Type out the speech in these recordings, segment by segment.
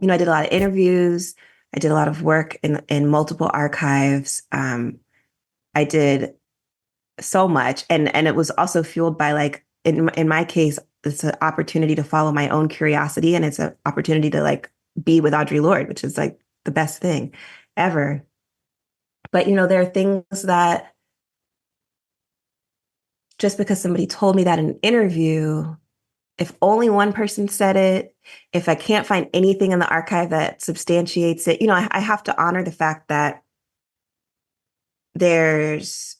I did a lot of interviews. I did a lot of work in multiple archives. I did so much. And it was also fueled by like, in my case, it's an opportunity to follow my own curiosity. And it's an opportunity to like be with Audre Lorde, which is like the best thing ever. But, there are things that just because somebody told me that in an interview, if only one person said it, if I can't find anything in the archive that substantiates it, I have to honor the fact that there's,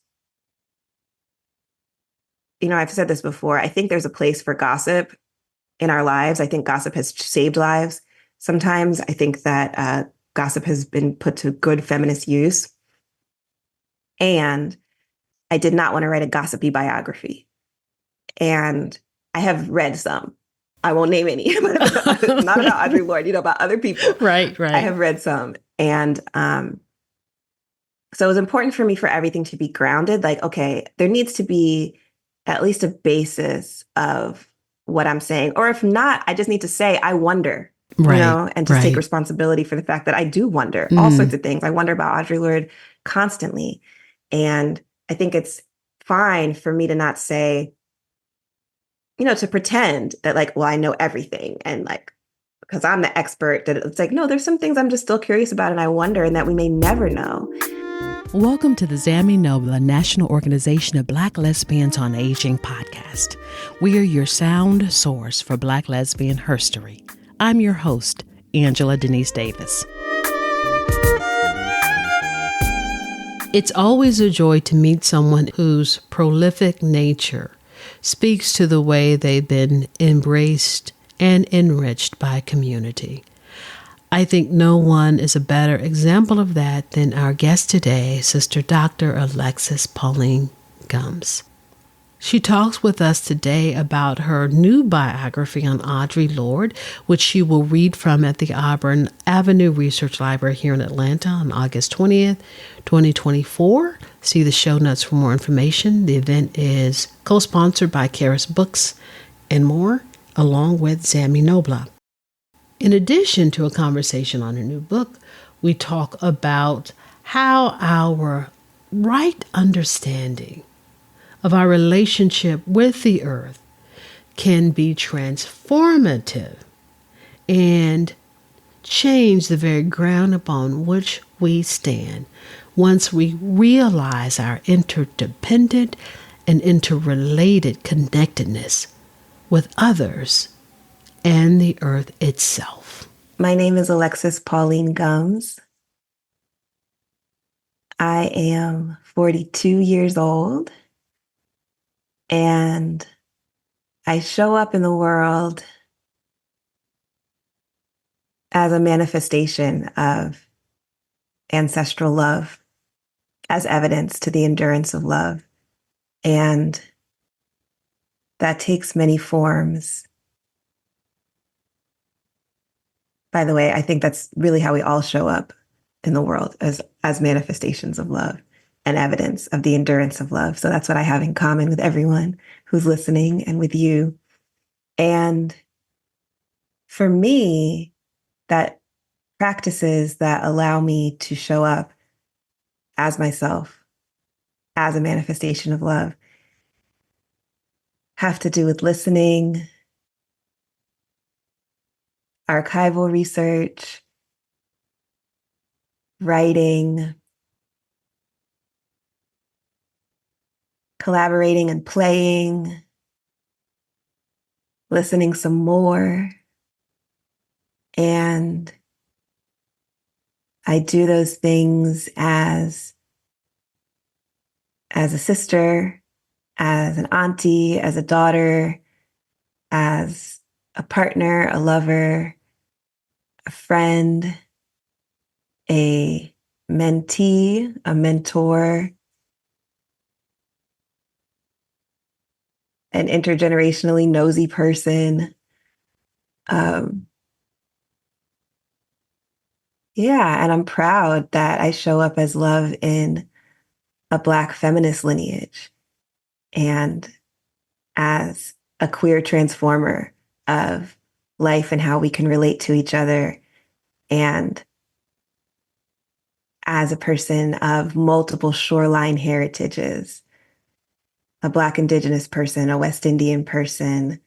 I've said this before, I think there's a place for gossip in our lives. I think gossip has saved lives. Sometimes I think that gossip has been put to good feminist use. And I did not want to write a gossipy biography. And I have read some. I won't name any, but not about Audre Lorde, about other people. Right. I have read some. And so it was important for me for everything to be grounded. Like, okay, there needs to be at least a basis of what I'm saying. Or if not, I just need to say, I wonder, and just take responsibility for the fact that I do wonder all sorts of things. I wonder about Audre Lorde constantly. And I think it's fine for me to not say, to pretend that like, well, I know everything. And like, because I'm the expert, that it's like, no, there's some things I'm just still curious about and I wonder, and that we may never know. Welcome to the Ebony Noelle National Organization of Black Lesbians on Aging podcast. We are your sound source for Black lesbian herstory. I'm your host, Angela Denise Davis. It's always a joy to meet someone whose prolific nature speaks to the way they've been embraced and enriched by community. I think no one is a better example of that than our guest today, Sister Dr. Alexis Pauline Gumbs. She talks with us today about her new biography on Audre Lorde, which she will read from at the Auburn Avenue Research Library here in Atlanta on August 20th, 2024. See the show notes for more information. The event is co-sponsored by Karis Books and more, along with Ebony Noelle. In addition to a conversation on her new book, we talk about how our right understanding of our relationship with the earth can be transformative and change the very ground upon which we stand once we realize our interdependent and interrelated connectedness with others and the earth itself. My name is Alexis Pauline Gumbs. I am 42 years old. And I show up in the world as a manifestation of ancestral love, as evidence to the endurance of love. And that takes many forms. By the way, I think that's really how we all show up in the world, as manifestations of love and evidence of the endurance of love. So that's what I have in common with everyone who's listening and with you. And for me, that practices that allow me to show up as myself, as a manifestation of love, have to do with listening, archival research, writing, collaborating and playing, listening some more. And I do those things as a sister, as an auntie, as a daughter, as a partner, a lover, a friend, a mentee, a mentor, an intergenerationally nosy person. And I'm proud that I show up as love in a Black feminist lineage and as a queer transformer of life and how we can relate to each other And as a person of multiple shoreline heritages, a Black Indigenous person, a West Indian person,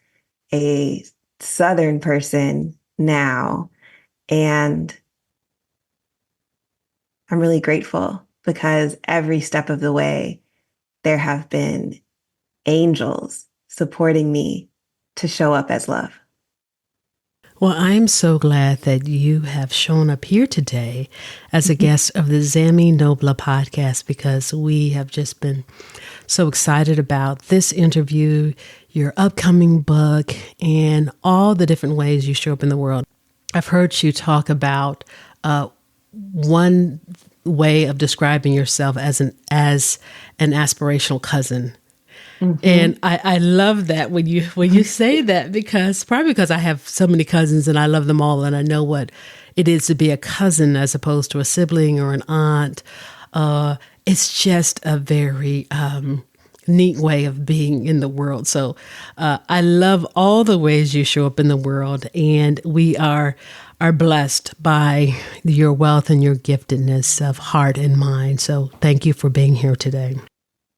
a Southern person now. And I'm really grateful because every step of the way, there have been angels supporting me to show up as love. Well, I'm so glad that you have shown up here today as a guest of the Zami Nobla podcast, because we have just been so excited about this interview, your upcoming book, and all the different ways you show up in the world. I've heard you talk about one way of describing yourself as an aspirational cousin. Mm-hmm. And I love that when you say that, because I have so many cousins and I love them all, and I know what it is to be a cousin as opposed to a sibling or an aunt. It's just a very neat way of being in the world. So I love all the ways you show up in the world, and we are blessed by your wealth and your giftedness of heart and mind. So thank you for being here today.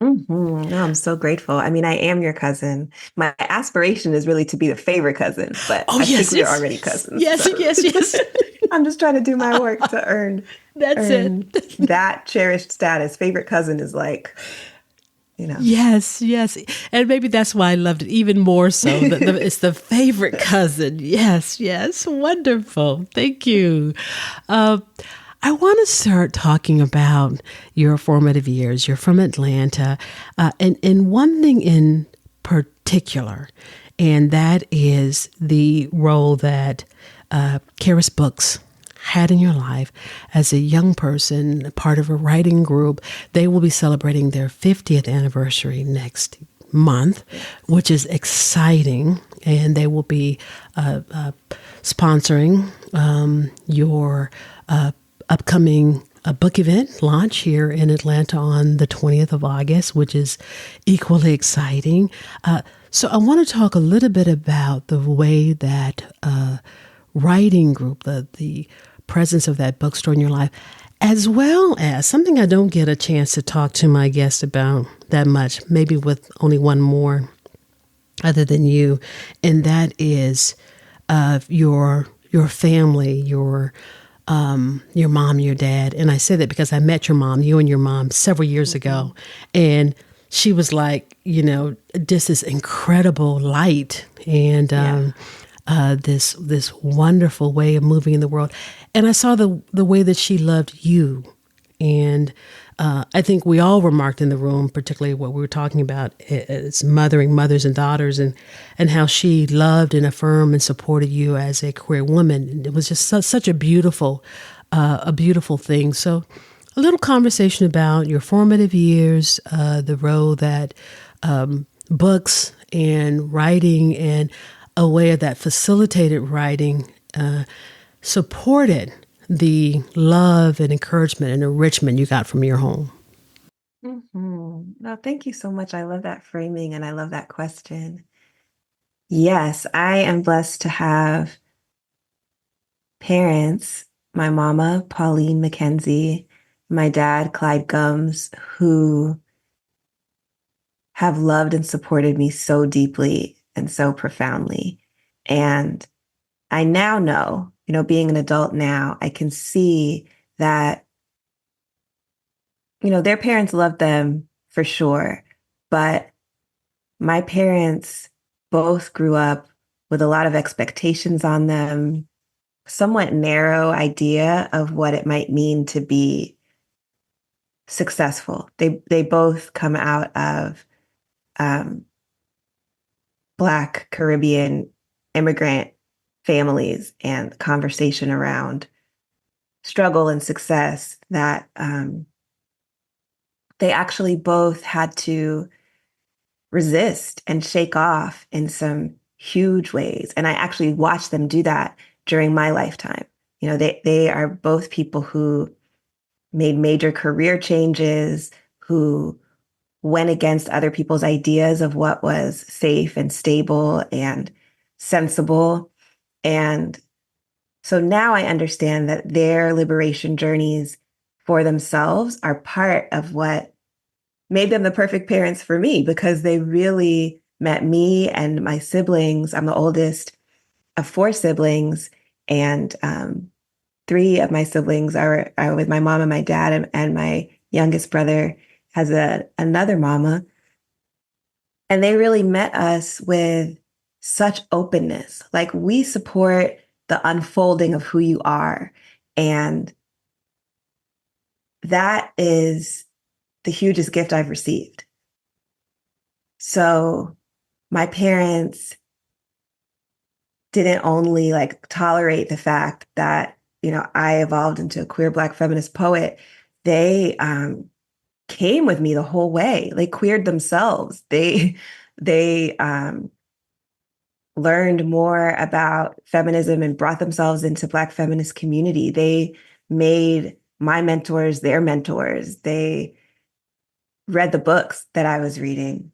Mm-hmm. No, I'm so grateful. I mean, I am your cousin. My aspiration is really to be the favorite cousin, but I think we're already cousins. Yes, so. yes. I'm just trying to do my work to earn it. That cherished status. Favorite cousin is like, Yes. And maybe that's why I loved it even more so. It's the favorite cousin. Yes. Wonderful. Thank you. I want to start talking about your formative years. You're from Atlanta, and one thing in particular, and that is the role that Karis Books had in your life as a young person, part of a writing group. They will be celebrating their 50th anniversary next month, which is exciting, and they will be sponsoring your upcoming book event launch here in Atlanta on the 20th of August, which is equally exciting. So I want to talk a little bit about the way that writing group, the presence of that bookstore in your life, as well as something I don't get a chance to talk to my guest about that much, maybe with only one more other than you, and that is your family, your mom, your dad. And I say that because I met your mom, you and your mom, several years ago. And she was like, just this incredible light and this wonderful way of moving in the world. And I saw the way that she loved you. And I think we all remarked in the room, particularly what we were talking about, it's mothering mothers and daughters, and how she loved and affirmed and supported you as a queer woman. And it was just such a beautiful thing. So a little conversation about your formative years, the role that books and writing and a way that facilitated writing supported the love and encouragement and enrichment you got from your home. Mm-hmm. No, thank you so much. I love that framing and I love that question. Yes, I am blessed to have parents, my mama, Pauline Mackenzie, my dad, Clyde Gumbs, who have loved and supported me so deeply and so profoundly. And I now know, being an adult now, I can see that, their parents loved them for sure. But my parents both grew up with a lot of expectations on them, somewhat narrow idea of what it might mean to be successful. They both come out of Black Caribbean immigrant families, and the conversation around struggle and success that they actually both had to resist and shake off in some huge ways. And I actually watched them do that during my lifetime. They are both people who made major career changes, who went against other people's ideas of what was safe and stable and sensible. And So now I understand that their liberation journeys for themselves are part of what made them the perfect parents for me, because they really met me and my siblings. I'm the oldest of four siblings, and three of my siblings are with my mom and my dad, and my youngest brother has another mama. And they really met us with such openness. Like, we support the unfolding of who you are. And that is the hugest gift I've received. So my parents didn't only like tolerate the fact that, I evolved into a queer Black feminist poet. They came with me the whole way. They queered themselves. They learned more about feminism and brought themselves into Black feminist community. They made my mentors their mentors. They read the books that I was reading.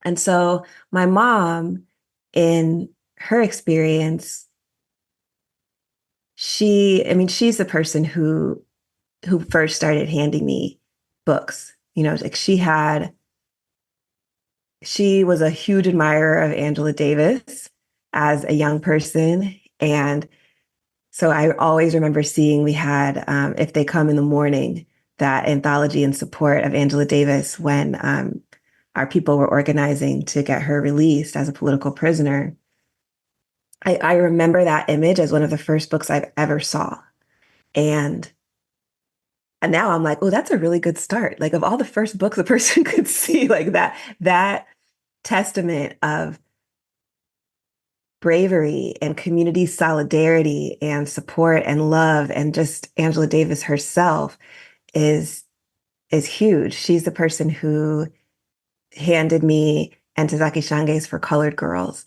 And so my mom, in her experience, she's the person who first started handing me books. Like, she was a huge admirer of Angela Davis as a young person. And so I always remember seeing, we had If They Come in the Morning, that anthology in support of Angela Davis when our people were organizing to get her released as a political prisoner. I remember that image as one of the first books I've ever saw. And now I'm like, oh, that's a really good start. Like, of all the first books a person could see, like that testament of bravery and community solidarity and support and love, and just Angela Davis herself is huge. She's the person who handed me Ntozake Shange's For Colored Girls.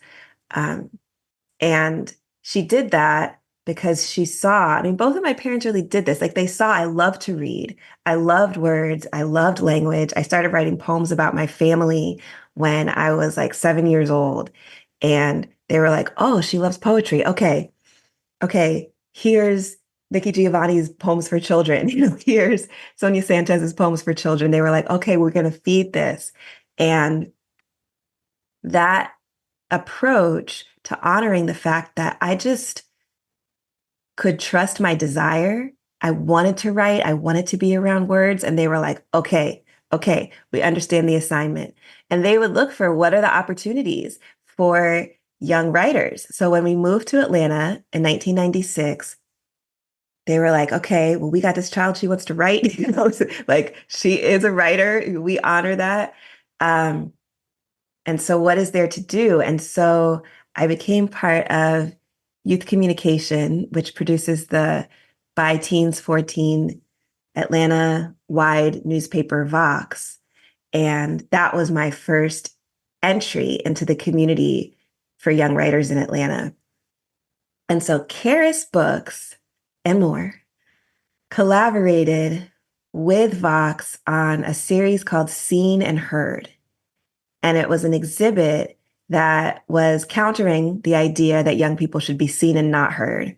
And she did that because she saw, both of my parents really did this. Like, they saw I loved to read. I loved words. I loved language. I started writing poems about my family when I was like 7 years old. And they were like, oh, she loves poetry. Okay. Here's Nikki Giovanni's Poems for Children. Here's Sonia Sanchez's Poems for Children. They were like, okay, we're going to feed this. And that approach to honoring the fact that I just could trust my desire. I wanted to write. I wanted to be around words. And they were like, okay, we understand the assignment. And they would look for, what are the opportunities for young writers? So when we moved to Atlanta in 1996, they were like, okay, well, we got this child. She wants to write. Like, she is a writer. We honor that. And so what is there to do? And so I became part of Youth Communication, which produces the By Teens for Teen Atlanta-wide newspaper Vox. And that was my first entry into the community for young writers in Atlanta. And so Karis Books and more collaborated with Vox on a series called Seen and Heard. And it was an exhibit that was countering the idea that young people should be seen and not heard.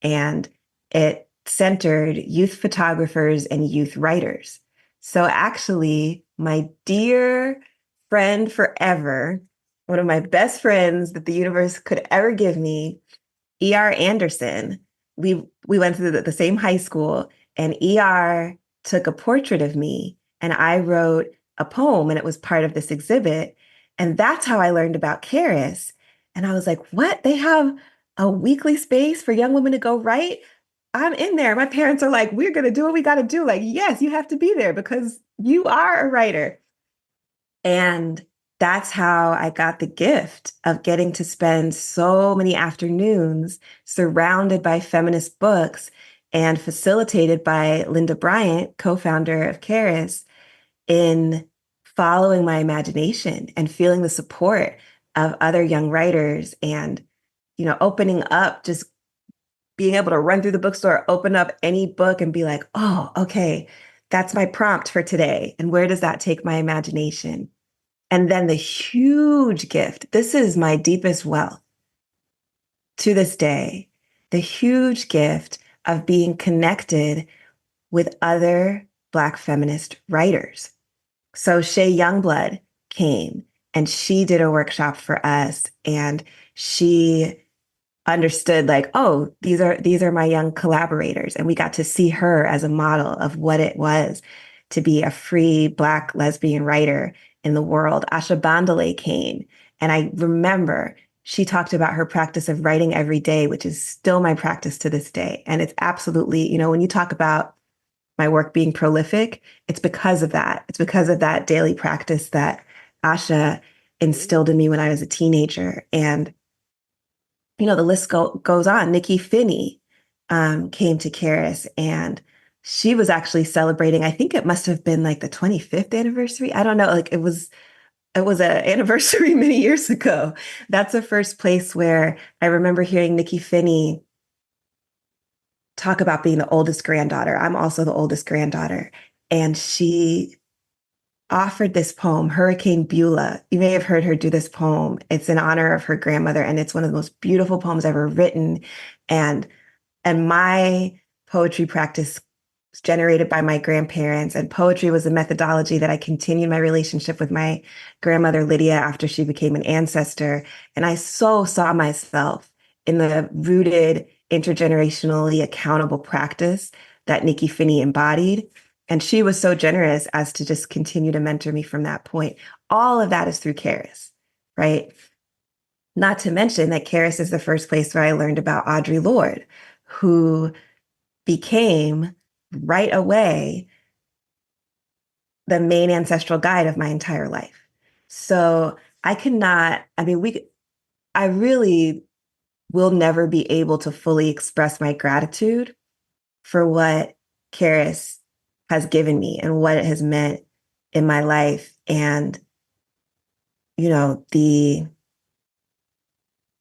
And it centered youth photographers and youth writers. So actually, my dear friend forever, one of my best friends that the universe could ever give me, E.R. Anderson, we went to the same high school, and E.R. took a portrait of me, and I wrote a poem, and it was part of this exhibit. And that's how I learned about Karis. And I was like, what? They have a weekly space for young women to go write? I'm in there. My parents are like, we're going to do what we got to do. Like, yes, you have to be there because you are a writer. And that's how I got the gift of getting to spend so many afternoons surrounded by feminist books and facilitated by Linda Bryant, co-founder of Karis, in following my imagination and feeling the support of other young writers, and, opening up, just being able to run through the bookstore, open up any book and be like, oh, okay, that's my prompt for today. And where does that take my imagination? And then the huge gift, this is my deepest wealth to this day, the huge gift of being connected with other Black feminist writers. So Shay Youngblood came and she did a workshop for us, and she understood like, oh, these are my young collaborators. And we got to see her as a model of what it was to be a free Black lesbian writer in the world. Asha Bandale came, and I remember she talked about her practice of writing every day, which is still my practice to this day. And it's absolutely, when you talk about my work being prolific, it's because of that. It's because of that daily practice that Asha instilled in me when I was a teenager. And, the list goes on. Nikki Finney came to Caris, and she was actually celebrating, I think it must have been like the 25th anniversary. I don't know. Like it was an anniversary many years ago. That's the first place where I remember hearing Nikki Finney talk about being the oldest granddaughter. I'm also the oldest granddaughter. And she offered this poem, Hurricane Beulah. You may have heard her do this poem. It's in honor of her grandmother, and it's one of the most beautiful poems ever written. And my poetry practice was generated by my grandparents, and poetry was a methodology that I continued my relationship with my grandmother, Lydia, after she became an ancestor. And I so saw myself in the rooted, intergenerationally accountable practice that Nikki Finney embodied. And she was so generous as to just continue to mentor me from that point. All of that is through Caris, right? Not to mention that Caris is the first place where I learned about Audre Lorde, who became right away the main ancestral guide of my entire life. So I really will never be able to fully express my gratitude for what Caris has given me and what it has meant in my life. And,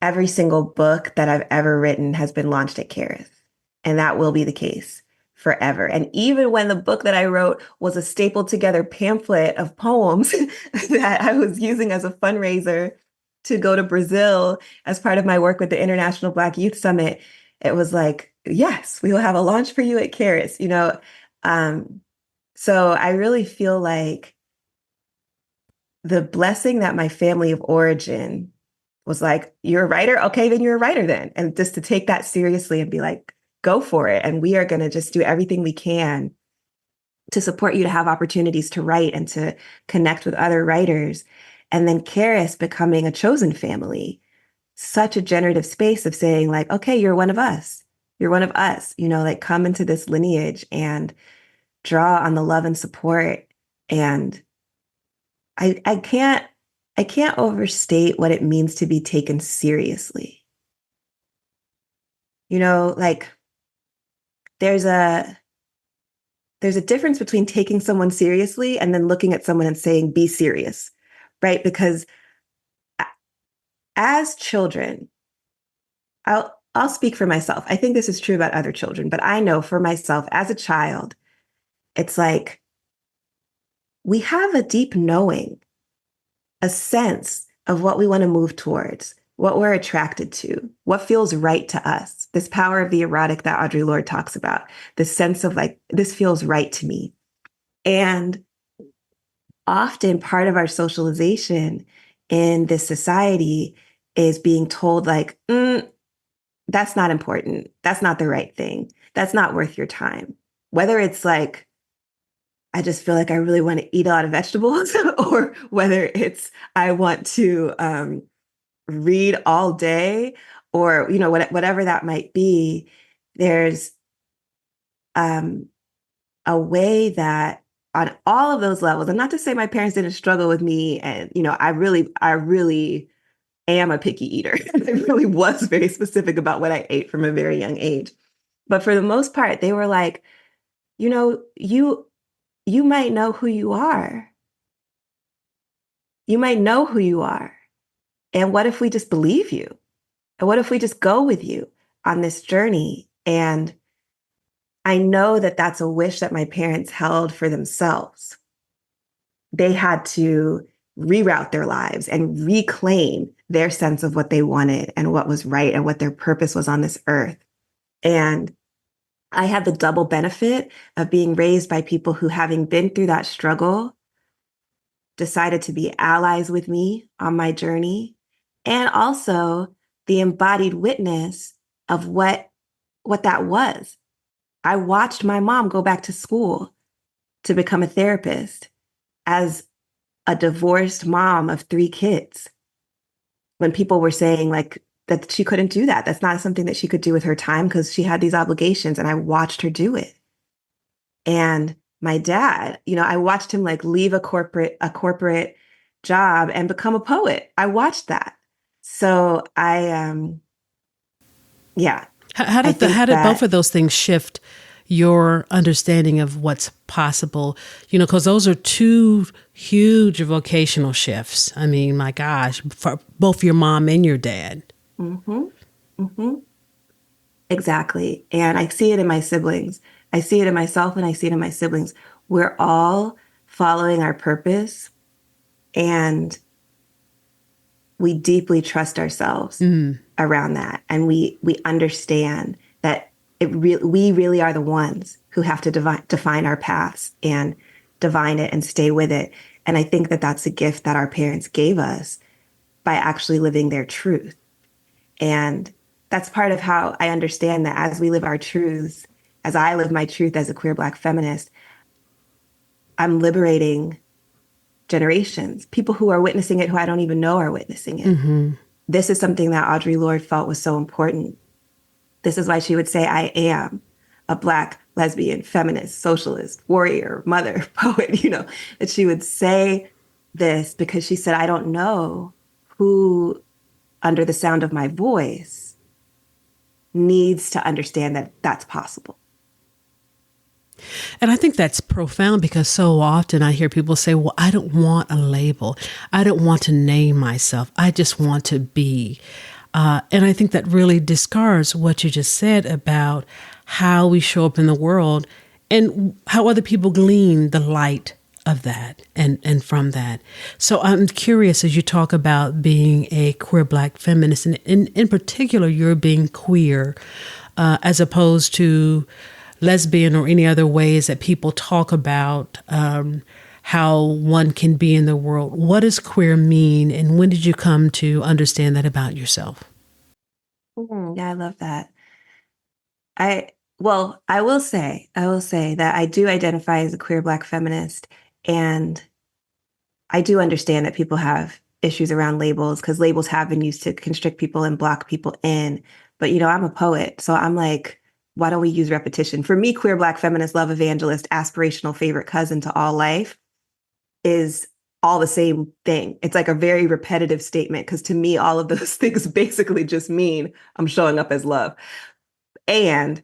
every single book that I've ever written has been launched at Caris. And that will be the case forever. And even when the book that I wrote was a stapled together pamphlet of poems that I was using as a fundraiser to go to Brazil as part of my work with the International Black Youth Summit, it was like, yes, we will have a launch for you at Caris, So I really feel like the blessing that my family of origin was like, you're a writer? Okay, then you're a writer then. And just to take that seriously and be like, go for it. And we are going to just do everything we can to support you to have opportunities to write and to connect with other writers. And then Caris becoming a chosen family, such a generative space of saying like, okay, you're one of us. You're one of us, like come into this lineage and draw on the love and support. And I can't overstate what it means to be taken seriously. Like there's a difference between taking someone seriously and then looking at someone and saying, be serious, right? Because as children, I'll speak for myself. I think this is true about other children, but I know for myself as a child, it's like we have a deep knowing, a sense of what we want to move towards, what we're attracted to, what feels right to us. This power of the erotic that Audre Lorde talks about, this sense of like, this feels right to me. And often part of our socialization in this society is being told like, that's not important. That's not the right thing. That's not worth your time. Whether it's like, I just feel like I really want to eat a lot of vegetables, or whether it's I want to read all day, or whatever that might be. There's a way that on all of those levels, and not to say my parents didn't struggle with me, and I really am a picky eater. I really was very specific about what I ate from a very young age. But for the most part, they were like, you might know who you are. You might know who you are. And what if we just believe you? And what if we just go with you on this journey? And I know that that's a wish that my parents held for themselves. They had to reroute their lives and reclaim their sense of what they wanted and what was right and what their purpose was on this earth. And I had the double benefit of being raised by people who, having been through that struggle, decided to be allies with me on my journey, and also the embodied witness of what that was. I watched my mom go back to school to become a therapist as a divorced mom of 3 kids, when people were saying like that she couldn't do that. That's not something that she could do with her time because she had these obligations, and I watched her do it. And my dad, I watched him like leave a corporate job and become a poet. I watched that. So yeah. How did both of those things shift your understanding of what's possible? Because those are 2 huge vocational shifts. I mean, my gosh, for both your mom and your dad. Mm-hmm. Mm-hmm. Exactly. And I see it in my siblings. I see it in myself, and I see it in my siblings. We're all following our purpose, and we deeply trust ourselves around that. And we understand that we really are the ones who have to define our paths and divine it and stay with it. And I think that that's a gift that our parents gave us by actually living their truth. And that's part of how I understand that as we live our truths, as I live my truth as a queer Black feminist, I'm liberating generations, people who are witnessing it who I don't even know are witnessing it. Mm-hmm. This is something that Audre Lorde felt was so important. This is why she would say, I am a Black, lesbian, feminist, socialist, warrior, mother, poet, that she would say this because she said, I don't know who under the sound of my voice needs to understand that that's possible. And I think that's profound because so often I hear people say, well, I don't want a label. I don't want to name myself. I just want to be. And I think that really discards what you just said about how we show up in the world and how other people glean the light of that and from that. So I'm curious, as you talk about being a queer Black feminist, and in particular, you're being queer as opposed to lesbian or any other ways that people talk about how one can be in the world. What does queer mean, and when did you come to understand that about yourself? Yeah, I love that. I will say that I do identify as a queer Black feminist, and I do understand that people have issues around labels because labels have been used to constrict people and block people in. But, I'm a poet, so I'm like, why don't we use repetition? For me, queer Black feminist, love evangelist, aspirational favorite cousin to all life is all the same thing. It's like a very repetitive statement because to me, all of those things basically just mean I'm showing up as love. And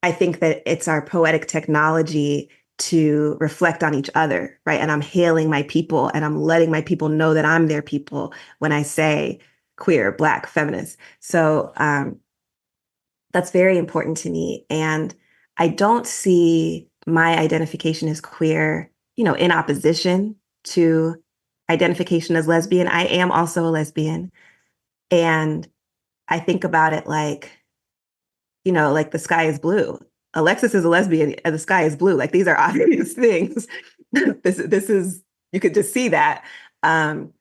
I think that it's our poetic technology to reflect on each other, right? And I'm hailing my people, and I'm letting my people know that I'm their people when I say queer, Black, feminist. So that's very important to me. And I don't see my identification as queer, in opposition to identification as lesbian. I am also a lesbian. And I think about it like, like the sky is blue. Alexis is a lesbian and the sky is blue. Like these are obvious things. This is, you could just see that. But,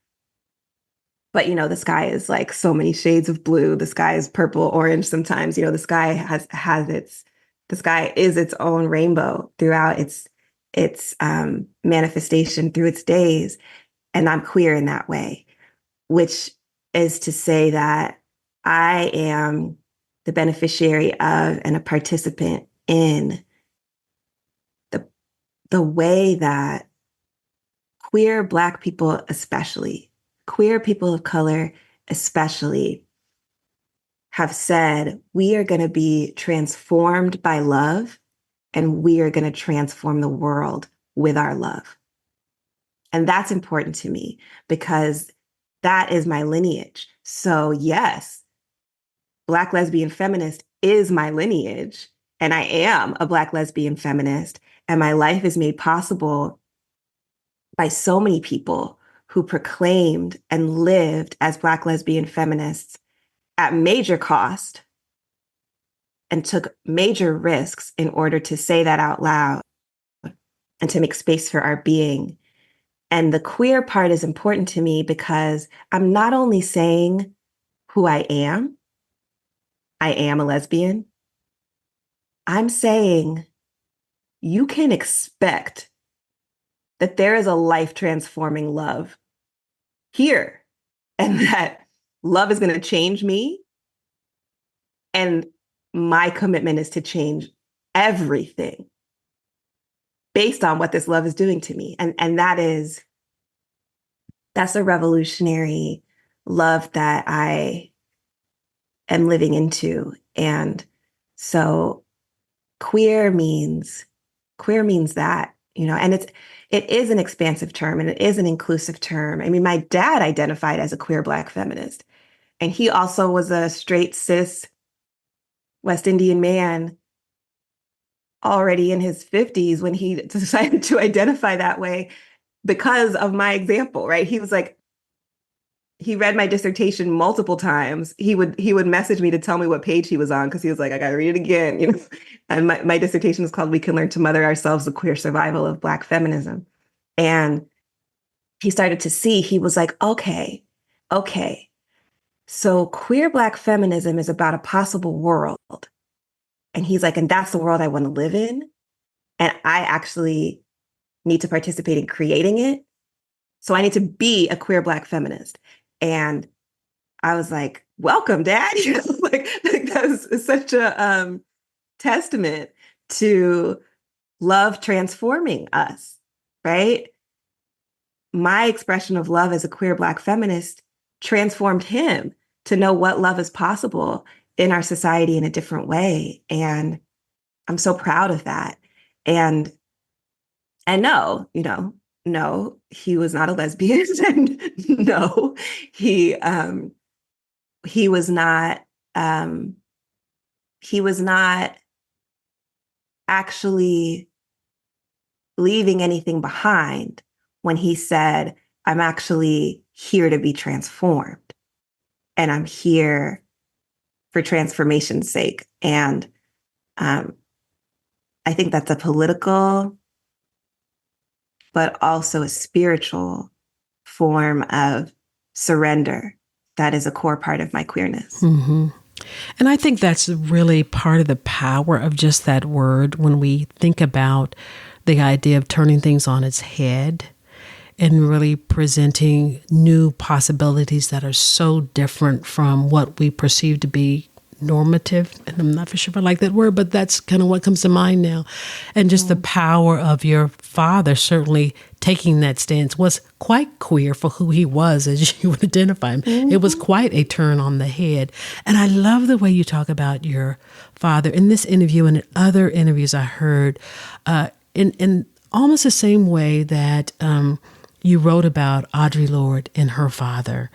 the sky is like so many shades of blue. The sky is purple, orange sometimes. The sky the sky is its own rainbow throughout its manifestation through its days. And I'm queer in that way, which is to say that I am the beneficiary of and a participant in the way that queer Black people, especially queer people of color, especially, have said, we are going to be transformed by love, and we are going to transform the world with our love. And that's important to me because that is my lineage. So yes, Black lesbian feminist is my lineage, and I am a Black lesbian feminist, and my life is made possible by so many people who proclaimed and lived as Black lesbian feminists at major cost and took major risks in order to say that out loud and to make space for our being. And the queer part is important to me because I'm not only saying who I am a lesbian. I'm saying you can expect that there is a life transforming love here, and that love is going to change me. And my commitment is to change everything based on what this love is doing to me. And that's a revolutionary love that I am living into. And so queer means that, and it is an expansive term and it is an inclusive term. I mean, my dad identified as a queer Black feminist, and he also was a straight cis West Indian man already in his 50s when he decided to identify that way because of my example, right? He was like, he read my dissertation multiple times. He would message me to tell me what page he was on because he was like, I got to read it again. And my dissertation is called "We Can Learn to Mother Ourselves: The Queer Survival of Black Feminism." And he started to see, he was like, okay. So queer Black feminism is about a possible world. And he's like, and that's the world I want to live in. And I actually need to participate in creating it. So I need to be a queer Black feminist. And I was like, welcome, Dad. Like that's such a testament to love transforming us, right? My expression of love as a queer Black feminist transformed him to know what love is possible in our society in a different way. And I'm so proud of that. And no, no, he was not a lesbian. And no, he was not he was not actually leaving anything behind when he said, I'm actually here to be transformed. And I'm here for transformation's sake. And I think that's a political, but also a spiritual form of surrender that is a core part of my queerness. Mm-hmm. And I think that's really part of the power of just that word when we think about the idea of turning things on its head and really presenting new possibilities that are so different from what we perceive to be normative. And I'm not for sure if I like that word, but that's kind of what comes to mind now. And just the power of your father certainly taking that stance was quite queer for who he was, as you would identify him. Mm-hmm. It was quite a turn on the head. And I love the way you talk about your father in this interview and in other interviews I heard, in almost the same way that you wrote about Audre Lorde and her father,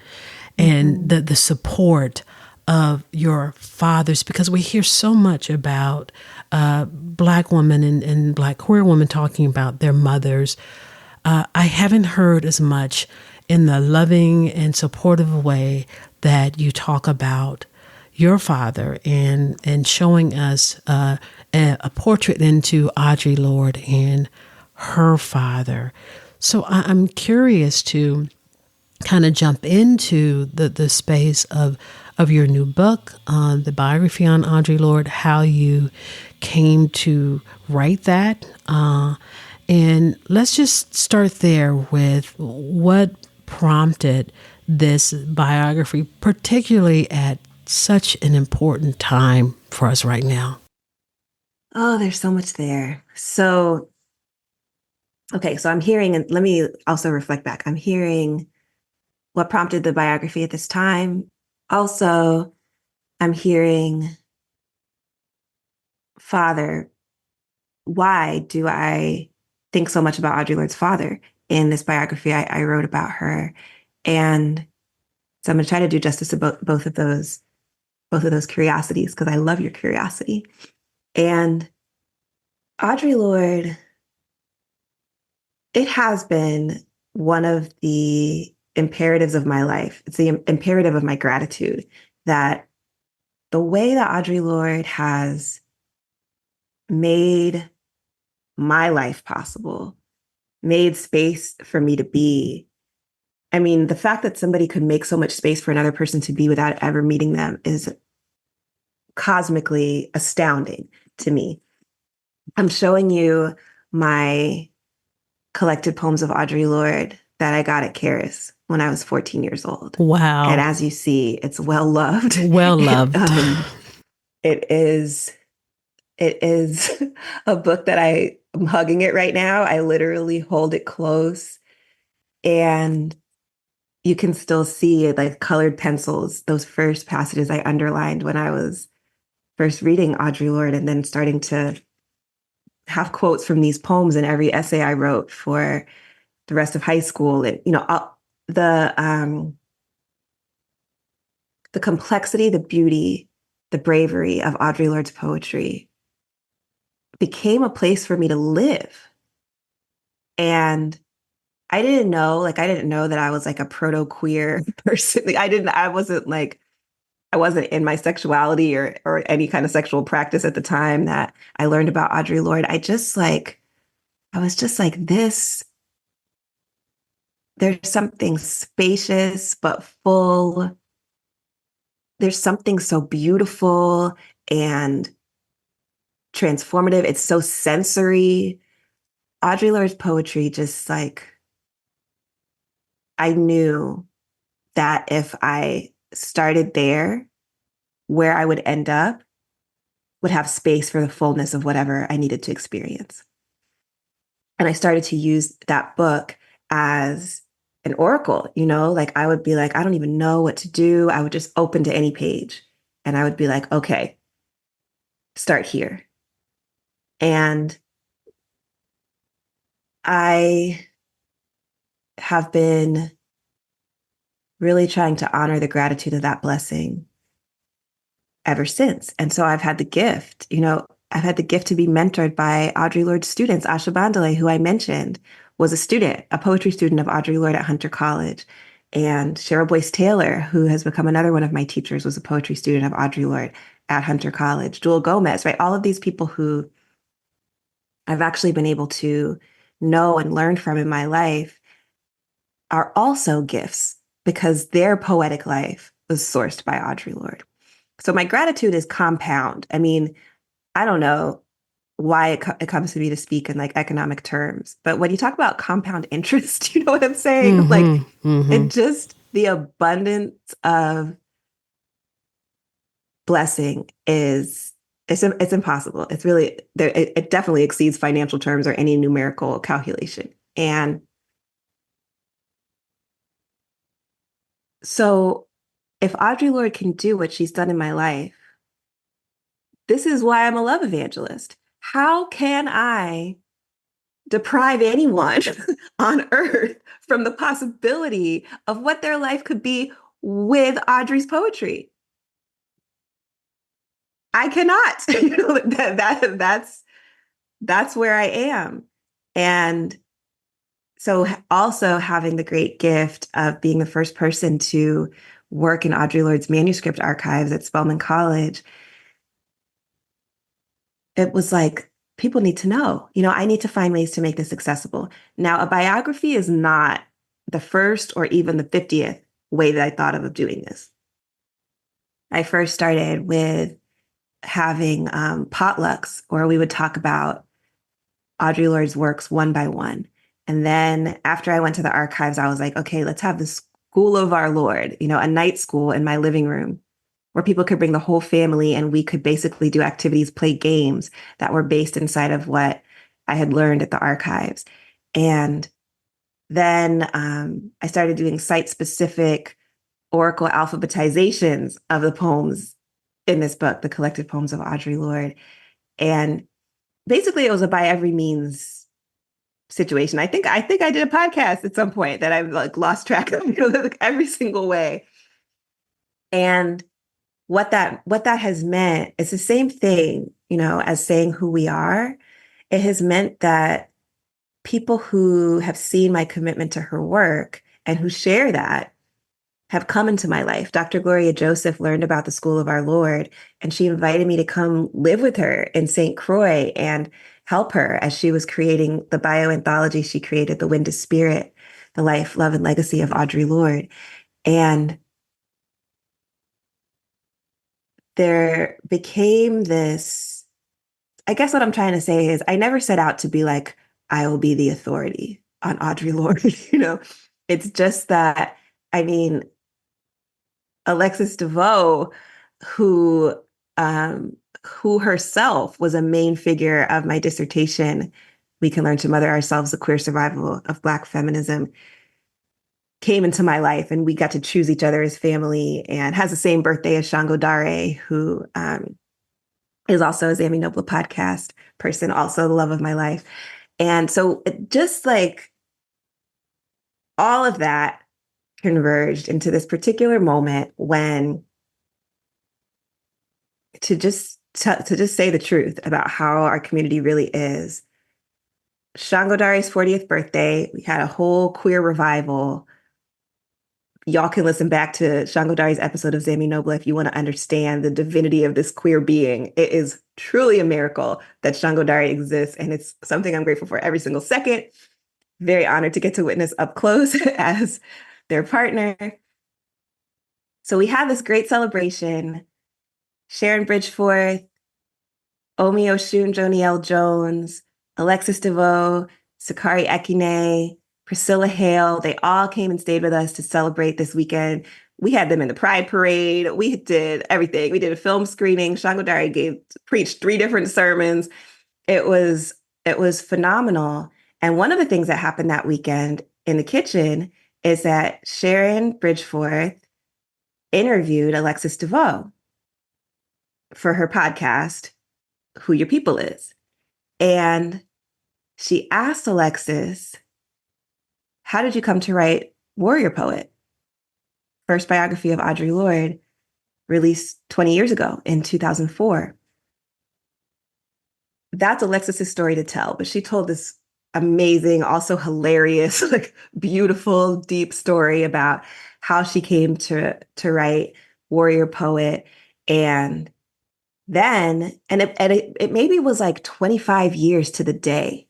and the support of your fathers, because we hear so much about Black women and Black queer women talking about their mothers. I haven't heard as much in the loving and supportive way that you talk about your father and showing us a portrait into Audre Lorde and her father. So I'm curious to kind of jump into the space of your new book, the biography on Audre Lorde, how you came to write that. And let's just start there with what prompted this biography, particularly at such an important time for us right now. Oh, there's so much there. So, okay, so I'm hearing, and let me also reflect back. I'm hearing what prompted the biography at this time. Also, I'm hearing, father, why do I think so much about Audre Lorde's father in this biography I wrote about her? And so I'm going to try to do justice to both of those curiosities, because I love your curiosity. And Audre Lorde, it has been one of the imperatives of my life. It's the imperative of my gratitude that the way that Audre Lorde has made my life possible, made space for me to be. I mean, the fact that somebody could make so much space for another person to be without ever meeting them is cosmically astounding to me. I'm showing you my collected poems of Audre Lorde that I got at Caris when I was 14 years old. Wow. And as you see, it's well loved. Well loved. It is a book that I'm hugging it right now. I literally hold it close, and you can still see it, like colored pencils, those first passages I underlined when I was first reading Audre Lorde, and then starting to have quotes from these poems in every essay I wrote for the rest of high school. And, the complexity, the beauty, the bravery of Audre Lorde's poetry became a place for me to live. And I didn't know that I was like a proto-queer person. I wasn't in my sexuality or any kind of sexual practice at the time that I learned about Audre Lorde. I was just like this. There's something spacious but full. There's something so beautiful and transformative. It's so sensory. Audre Lorde's poetry just like, I knew that if I started there, where I would end up would have space for the fullness of whatever I needed to experience. And I started to use that book as an oracle, like I would be like, I don't even know what to do. I would just open to any page and I would be like, okay, start here. And I have been really trying to honor the gratitude of that blessing ever since. And so I've had the gift to be mentored by Audre Lorde's students. Asha Bandele, who I mentioned, was a poetry student of Audre Lorde at Hunter College. And Cheryl Boyce Taylor, who has become another one of my teachers, was a poetry student of Audre Lorde at Hunter College. Jewel Gomez, right? All of these people who I've actually been able to know and learn from in my life are also gifts because their poetic life was sourced by Audre Lorde. So my gratitude is compound. I mean, I don't know why it comes to me to speak in like economic terms, but when you talk about compound interest, you know what I'm saying? It just, the abundance of blessing it's impossible. It's really there. It definitely exceeds financial terms or any numerical calculation. And so if Audre Lorde can do what she's done in my life, this is why I'm a love evangelist. How can I deprive anyone on earth from the possibility of what their life could be with Audre's poetry? I cannot. That's where I am. And so also having the great gift of being the first person to work in Audre Lorde's manuscript archives at Spelman College, it was like, people need to know, I need to find ways to make this accessible. Now, a biography is not the first or even the 50th way that I thought of doing this. I first started with having potlucks where we would talk about Audre Lorde's works one by one. And then after I went to the archives, I was like, okay, let's have the School of Our Lord, a night school in my living room where people could bring the whole family and we could basically do activities, play games that were based inside of what I had learned at the archives. And then I started doing site-specific oracle alphabetizations of the poems in this book, the collected poems of Audre Lorde. And basically it was a by every means situation. I think I did a podcast at some point that I've like lost track of, like every single way. And what that has meant is the same thing, as saying who we are. It has meant that people who have seen my commitment to her work and who share that have come into my life. Dr. Gloria Joseph learned about the School of Our Lord, and she invited me to come live with her in St. Croix and help her as she was creating the bioanthology she created, The Wind of Spirit, The Life, Love, and Legacy of Audre Lorde. And there became this, I guess what I'm trying to say is I never set out to be like, I will be the authority on Audre Lorde, It's just that, I mean, Alexis DeVoe, who herself was a main figure of my dissertation, We Can Learn to Mother Ourselves, The Queer Survival of Black Feminism, came into my life, and we got to choose each other as family, and has the same birthday as Shango Dare, who is also a Ebony Noelle podcast person, also the love of my life. And so just like all of that converged into this particular moment when to just say the truth about how our community really is. Shango Dare's 40th birthday, we had a whole queer revival. Y'all can listen back to Shango Dare's episode of Ebony Noelle if you want to understand the divinity of this queer being. It is truly a miracle that Shango Dare exists, and it's something I'm grateful for every single second. Very honored to get to witness up close as their partner. So we had this great celebration. Sharon Bridgforth, Omi Oshun Joniel Jones, Alexis DeVoe, Sakari Ekine, Priscilla Hale, they all came and stayed with us to celebrate this weekend. We had them in the Pride Parade. We did everything. We did a film screening. Shango Dare preached 3 different sermons. It was phenomenal. And one of the things that happened that weekend in the kitchen is that Sharon Bridgforth interviewed Alexis DeVoe for her podcast, Who Your People Is. And she asked Alexis, how did you come to write Warrior Poet? First biography of Audre Lorde, released 20 years ago in 2004. That's Alexis's story to tell, but she told this amazing, also hilarious, like beautiful, deep story about how she came to write Warrior Poet. And then, it maybe was like 25 years to the day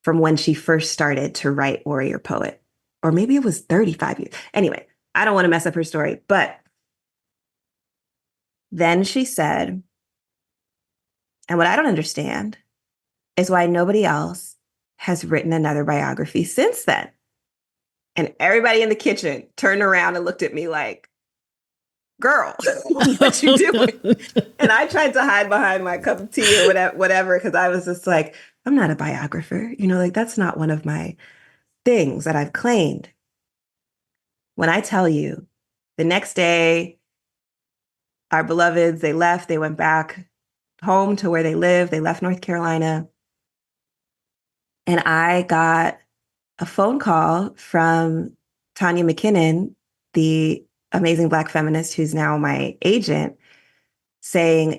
from when she first started to write Warrior Poet, or maybe it was 35 years. Anyway, I don't want to mess up her story, but then she said, and what I don't understand is why nobody else has written another biography since then. And everybody in the kitchen turned around and looked at me like, girl, what you doing? And I tried to hide behind my cup of tea or whatever, because I was just like, I'm not a biographer. Like that's not one of my things that I've claimed. When I tell you, the next day, our beloveds, they left, they went back home to where they live. They left North Carolina. And I got a phone call from Tanya McKinnon, the amazing Black feminist who's now my agent, saying,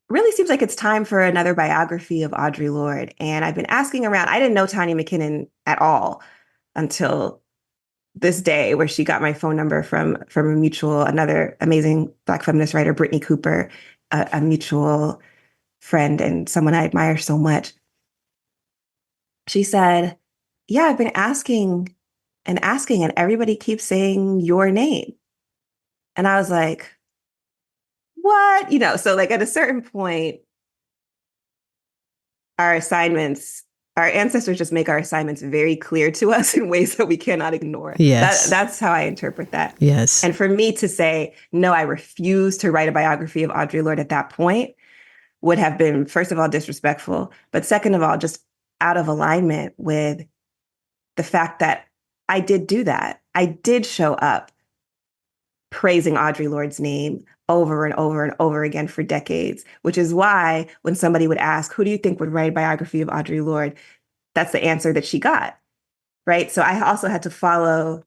really seems like it's time for another biography of Audre Lorde. And I've been asking around. I didn't know Tanya McKinnon at all until this day, where she got my phone number from another amazing Black feminist writer, Brittany Cooper, a mutual friend and someone I admire so much. She said, yeah, I've been asking, and everybody keeps saying your name. And I was like, what? So like at a certain point, our ancestors just make our assignments very clear to us in ways that we cannot ignore. Yes. That's how I interpret that. Yes. And for me to say, no, I refuse to write a biography of Audre Lorde at that point would have been, first of all, disrespectful, but second of all, just out of alignment with the fact that I did do that. I did show up praising Audre Lorde's name over and over and over again for decades, which is why when somebody would ask, who do you think would write a biography of Audre Lorde? That's the answer that she got, right? So I also had to follow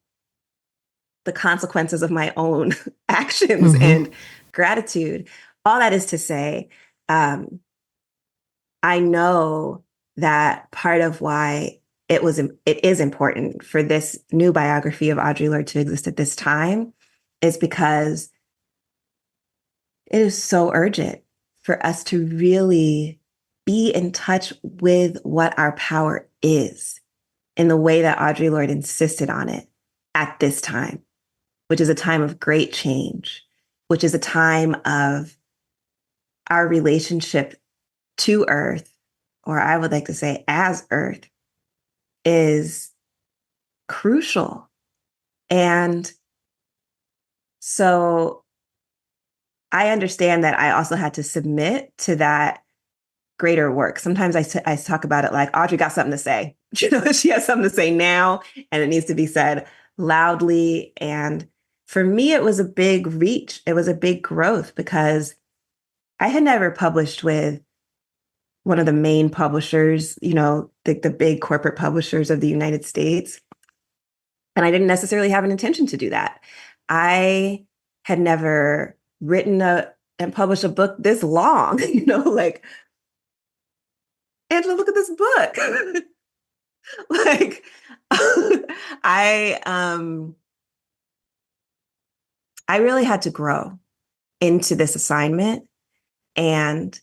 the consequences of my own actions and gratitude. All that is to say, I know that part of why it is important for this new biography of Audre Lorde to exist at this time is because it is so urgent for us to really be in touch with what our power is in the way that Audre Lorde insisted on it at this time, which is a time of great change, which is a time of our relationship to Earth, or I would like to say as Earth, is crucial. And so I understand that I also had to submit to that greater work. Sometimes I talk about it like Audre got something to say. She has something to say now, and it needs to be said loudly. And for me, it was a big reach. It was a big growth because I had never published with one of the main publishers, the big corporate publishers of the United States. And I didn't necessarily have an intention to do that. I had never written and published a book this long, like, Angela, look at this book. Like, I really had to grow into this assignment. And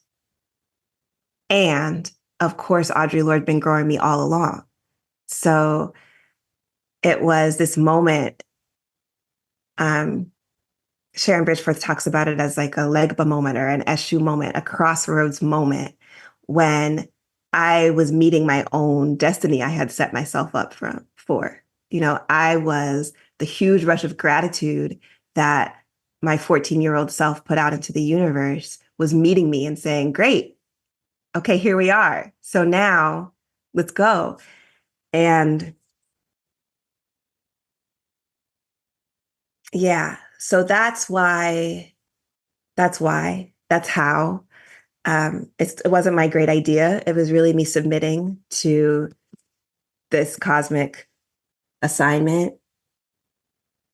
of course, Audre Lorde been growing me all along. So it was this moment. Sharon Bridgforth talks about it as like a Legba moment or an Eshu moment, a crossroads moment when I was meeting my own destiny I had set myself up for. I was the huge rush of gratitude that my 14-year-old self put out into the universe was meeting me and saying, great, okay, here we are. So now let's go. And yeah, so that's how. It wasn't my great idea. It was really me submitting to this cosmic assignment.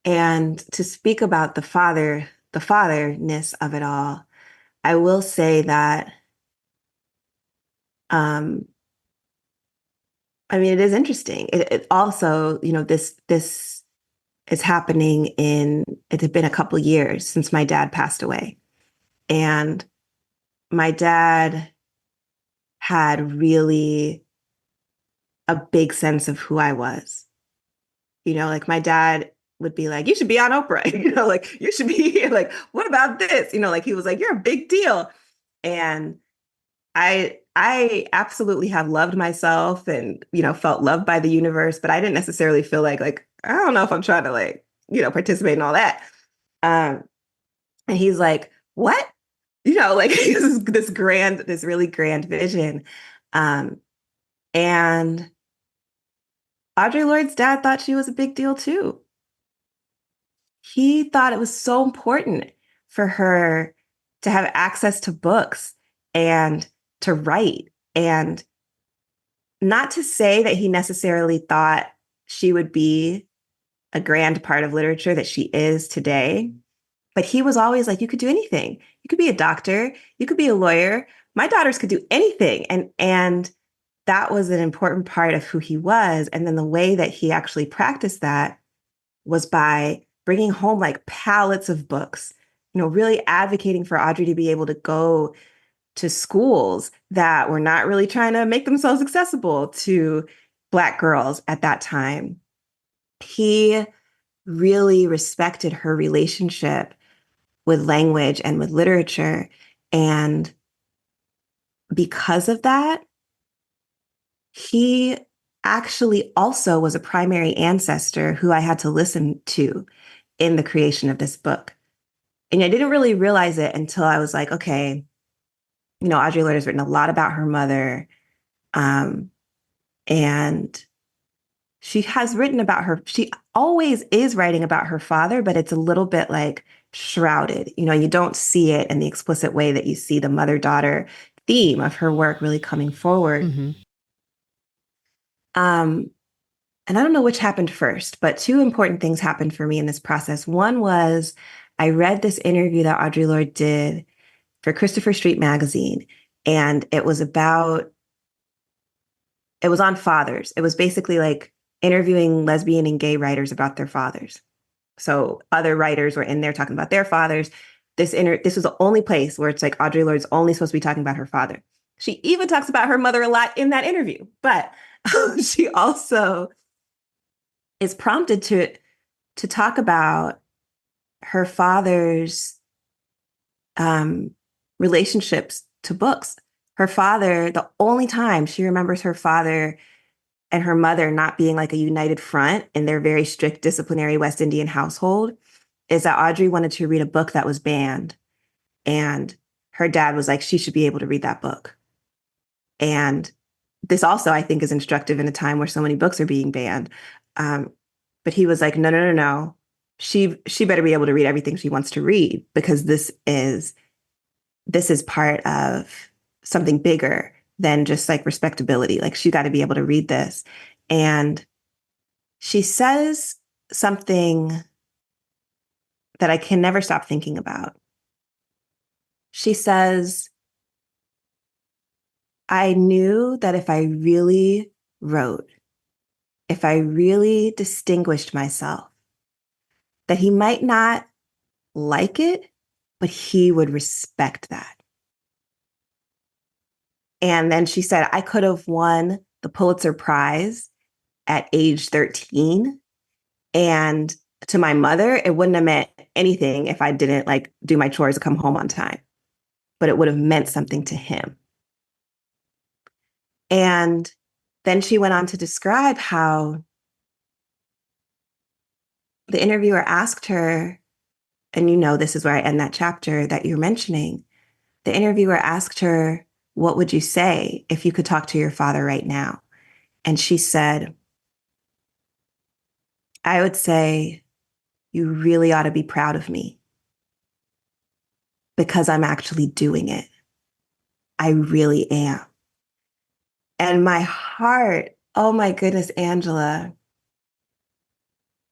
And to speak about the fatherness of it all, I will say that, it is interesting. It also, this is happening it had been a couple years since my dad passed away. And my dad had really a big sense of who I was. Like my dad would be like, you should be on Oprah, like you should be here. Like, what about this? Like he was like, you're a big deal. And I absolutely have loved myself and, felt loved by the universe, but I didn't necessarily feel like, I don't know if I'm trying to participate in all that. And he's like, what? Like this really grand vision. And Audre Lorde's dad thought she was a big deal too. He thought it was so important for her to have access to books and to write. And not to say that he necessarily thought she would be a grand part of literature that she is today, but he was always like, you could do anything. You could be a doctor. You could be a lawyer. My daughters could do anything. And that was an important part of who he was. And then the way that he actually practiced that was by bringing home like pallets of books, really advocating for Audre to be able to go to schools that were not really trying to make themselves accessible to Black girls at that time. He really respected her relationship with language and with literature. And because of that, he actually also was a primary ancestor who I had to listen to in the creation of this book. And I didn't really realize it until I was like, okay, Audre Lorde has written a lot about her mother. And she has written about she always is writing about her father, but it's a little bit like shrouded. You don't see it in the explicit way that you see the mother-daughter theme of her work really coming forward. Mm-hmm. And I don't know which happened first, but two important things happened for me in this process. One was I read this interview that Audre Lorde did for Christopher Street magazine, and it was about It was on fathers. It was basically like interviewing lesbian and gay writers about their fathers. So other writers were in there talking about their fathers. This was the only place where it's like Audre Lorde's only supposed to be talking about her father. She even talks about her mother a lot in that interview, but she also is prompted to talk about her father's relationships to books. Her father, the only time she remembers her father and her mother not being like a united front in their very strict disciplinary West Indian household, is that Audre wanted to read a book that was banned. And her dad was like, she should be able to read that book. And this also, I think, is instructive in a time where so many books are being banned. But he was like, no, no, no, no. She better be able to read everything she wants to read, because this is part of something bigger than just like respectability. Like, she got to be able to read this. And she says something that I can never stop thinking about. She says, I knew that if I really wrote, if I really distinguished myself, that he might not like it, but he would respect that. And then she said, I could have won the Pulitzer Prize at age 13. And to my mother, it wouldn't have meant anything if I didn't like do my chores and come home on time, but it would have meant something to him. And then she went on to describe how the interviewer asked her, and this is where I end that chapter that you're mentioning. The interviewer asked her, what would you say if you could talk to your father right now? And she said, I would say, you really ought to be proud of me, because I'm actually doing it. I really am. And my heart, oh my goodness, Angela,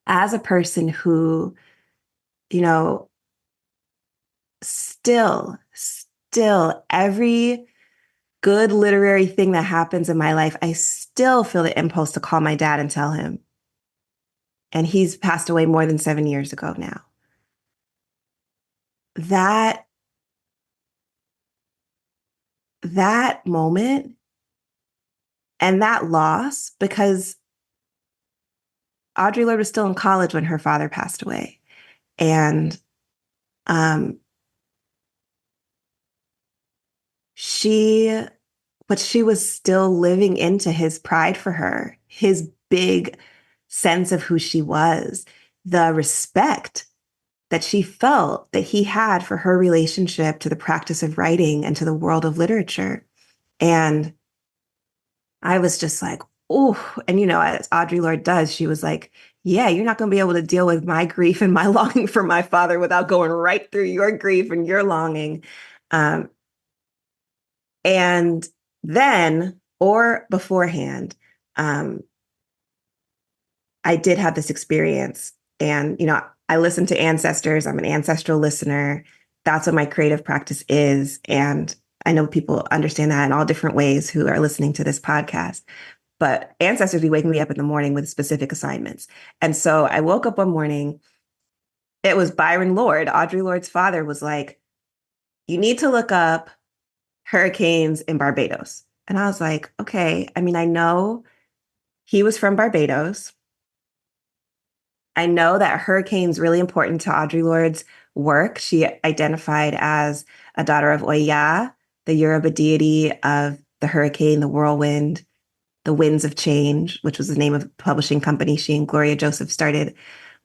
as a person who, still every good literary thing that happens in my life, I still feel the impulse to call my dad and tell him. And he's passed away more than 7 years ago now. That moment and that loss, because Audre Lorde was still in college when her father passed away. And she was still living into his pride for her, his big sense of who she was, the respect that she felt that he had for her relationship to the practice of writing and to the world of literature. And I was just like, oh, and as Audre Lorde does, she was like, yeah, you're not going to be able to deal with my grief and my longing for my father without going right through your grief and your longing. And then, or beforehand, I did have this experience. And, I listen to ancestors. I'm an ancestral listener. That's what my creative practice is. And I know people understand that in all different ways who are listening to this podcast. But ancestors be waking me up in the morning with specific assignments. And so I woke up one morning. It was Byron Lord. Audre Lorde's father was like, you need to look up hurricanes in Barbados. And I was like, okay. I mean, I know he was from Barbados. I know that a hurricane's really important to Audre Lorde's work. She identified as a daughter of Oya, the Yoruba deity of the hurricane, the whirlwind, the winds of change, which was the name of the publishing company she and Gloria Joseph started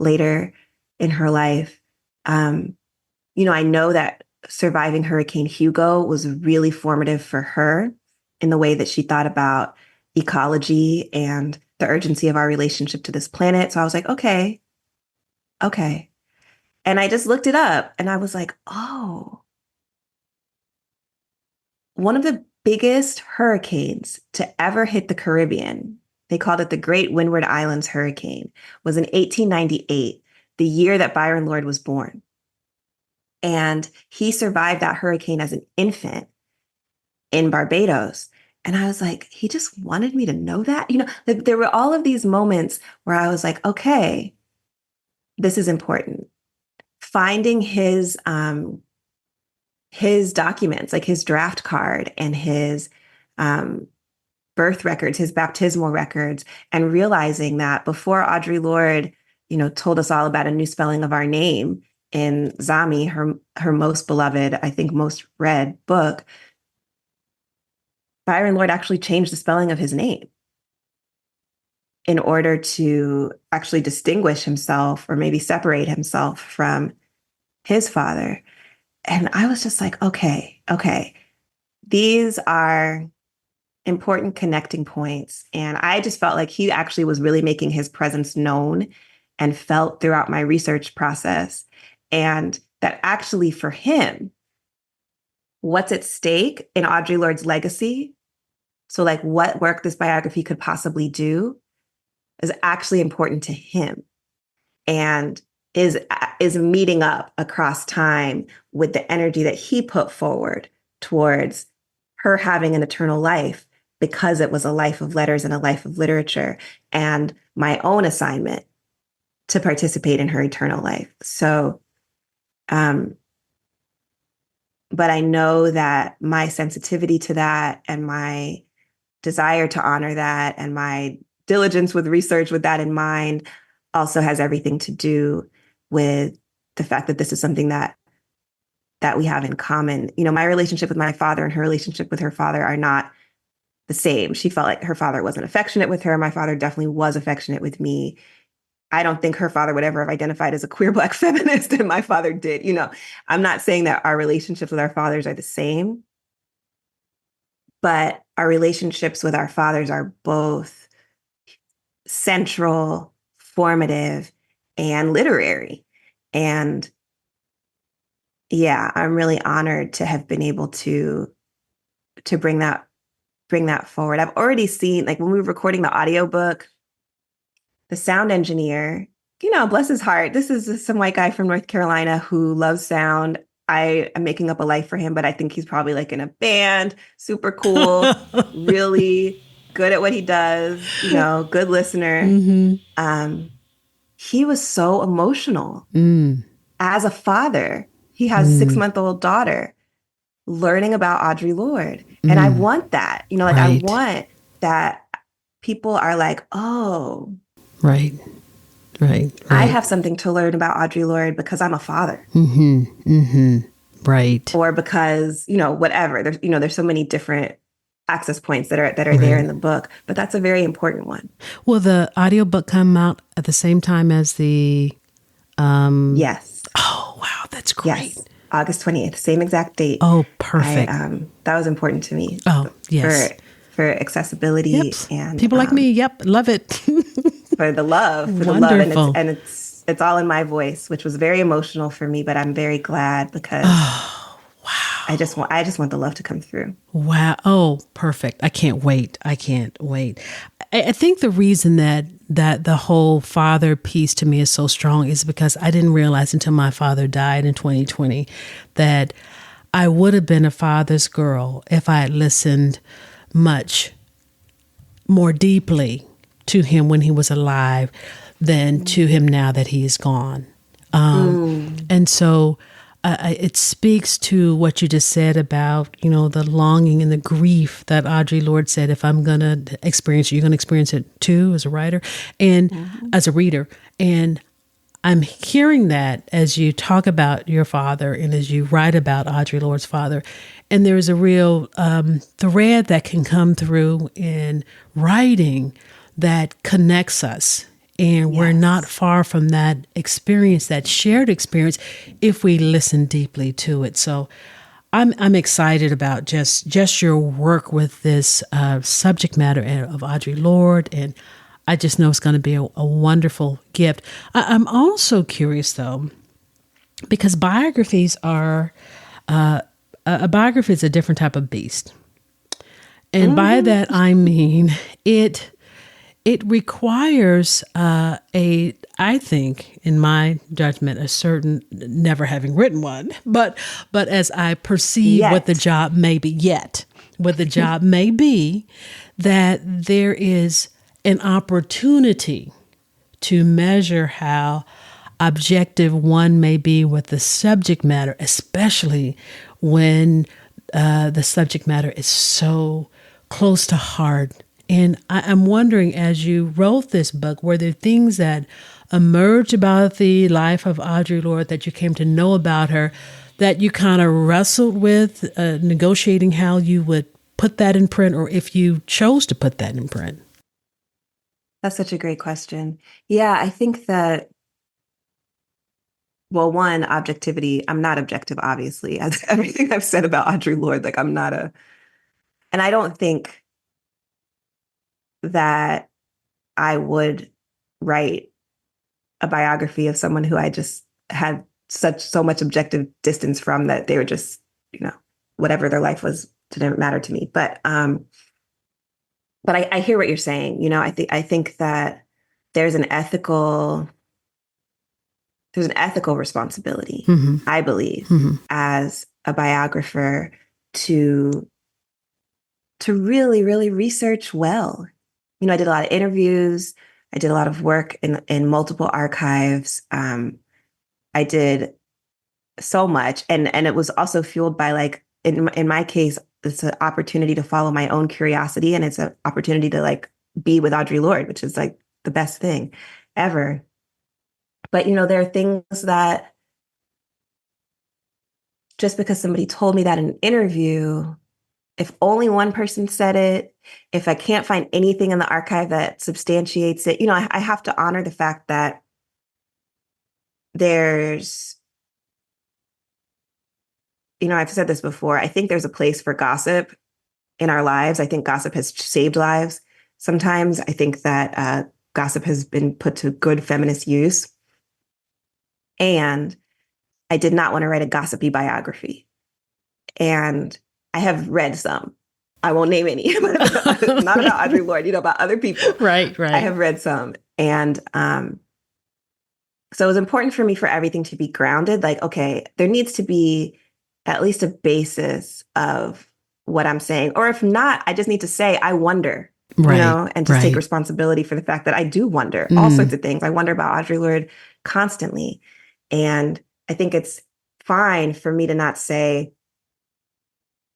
later in her life. I know that surviving Hurricane Hugo was really formative for her in the way that she thought about ecology and the urgency of our relationship to this planet. So I was like, okay. And I just looked it up and I was like, oh, one of the biggest hurricanes to ever hit the Caribbean, they called it the Great Windward Islands Hurricane, was in 1898, the year that Byron Lorde was born. And he survived that hurricane as an infant in Barbados. And I was like, he just wanted me to know that. There were all of these moments where I was like, okay, this is important. Finding his documents, like his draft card and his birth records, his baptismal records, and realizing that before Audre Lorde, told us all about a new spelling of our name in Zami, her most beloved, I think most read book, Byron Lord actually changed the spelling of his name in order to actually distinguish himself or maybe separate himself from his father. And I was just like, okay, these are important connecting points. And I just felt like he actually was really making his presence known and felt throughout my research process. And that actually for him, what's at stake in Audre Lorde's legacy, so like what work this biography could possibly do, is actually important to him and is meeting up across time with the energy that he put forward towards her having an eternal life, because it was a life of letters and a life of literature, and my own assignment to participate in her eternal life. So, but I know that my sensitivity to that and my desire to honor that and my diligence with research with that in mind also has everything to do with the fact that this is something that we have in common. My relationship with my father and her relationship with her father are not the same. She felt like her father wasn't affectionate with her. My father definitely was affectionate with me. I don't think her father would ever have identified as a queer Black feminist, and my father did. I'm not saying that our relationships with our fathers are the same, but our relationships with our fathers are both central, formative, and literary. And yeah, I'm really honored to have been able to bring that forward. I've already seen, like when we were recording the audiobook, the sound engineer, bless his heart, this is some white guy from North Carolina who loves sound. I am making up a life for him, but I think he's probably like in a band, super cool, really good at what he does, good listener. Mm-hmm. He was so emotional as a father. He has a 6-month-old daughter learning about Audre Lorde. And I want that, right. I want that people are like, oh, right. I have something to learn about Audre Lorde because I'm a father. Right. Or because, whatever. There's so many different access points that are there in the book, but that's a very important one. Will the audiobook come out at the same time as the Yes. Oh, wow, that's great. Yes. August 20th, same exact date. Oh, perfect. That was important to me. Oh, yes. For accessibility and people like me. Yep, love it. for the love, and it's all in my voice, which was very emotional for me. But I'm very glad because wow, I just want the love to come through. Wow. Oh, perfect. I can't wait. I think the reason that the whole father piece to me is so strong is because I didn't realize until my father died in 2020 that I would have been a father's girl if I had listened much more deeply to him when he was alive than to him now that he is gone. And so it speaks to what you just said about, the longing and the grief that Audre Lorde said, if I'm going to experience it, you're going to experience it too as a writer and as a reader. And I'm hearing that as you talk about your father and as you write about Audre Lorde's father. And there's a real thread that can come through in writing that connects us. And we're not far from that experience, that shared experience, if we listen deeply to it. So I'm excited about just your work with this subject matter of Audre Lorde, and I just know it's going to be a wonderful gift. I'm also curious, though, because biographies are a biography is a different type of beast, and by that I mean it requires I think, in my judgment, a certain, never having written one, but as I perceive what the job may be yet, what the job may be, that there is an opportunity to measure how objective one may be with the subject matter, especially when the subject matter is so close to heart. And I'm wondering, as you wrote this book, were there things that emerged about the life of Audre Lorde that you came to know about her that you kind of wrestled with, negotiating how you would put that in print, or if you chose to put that in print? That's such a great question. Yeah, I think that, well, one, objectivity. I'm not objective, obviously, as everything I've said about Audre Lorde. Like, I'm not and I don't think that I would write a biography of someone who I just had so much objective distance from, that they were just, whatever their life was didn't matter to me. But I hear what you're saying. I think that there's an ethical responsibility, I believe, as a biographer to really, really research well. I did a lot of interviews. I did a lot of work in multiple archives. I did so much. And it was also fueled by, like, in my case, it's an opportunity to follow my own curiosity. And it's an opportunity to, like, be with Audre Lorde, which is, like, the best thing ever. But, there are things that just because somebody told me that in an interview, if only one person said it, if I can't find anything in the archive that substantiates it, I have to honor the fact that there's, I've said this before, I think there's a place for gossip in our lives. I think gossip has saved lives. Sometimes I think that gossip has been put to good feminist use. And I did not want to write a gossipy biography. And I have read some. I won't name any. Not about Audre Lorde, about other people. Right. I have read some. And so it was important for me for everything to be grounded. Like, okay, there needs to be at least a basis of what I'm saying. Or if not, I just need to say, I wonder, and just take responsibility for the fact that I do wonder all sorts of things. I wonder about Audre Lorde constantly. And I think it's fine for me to not say,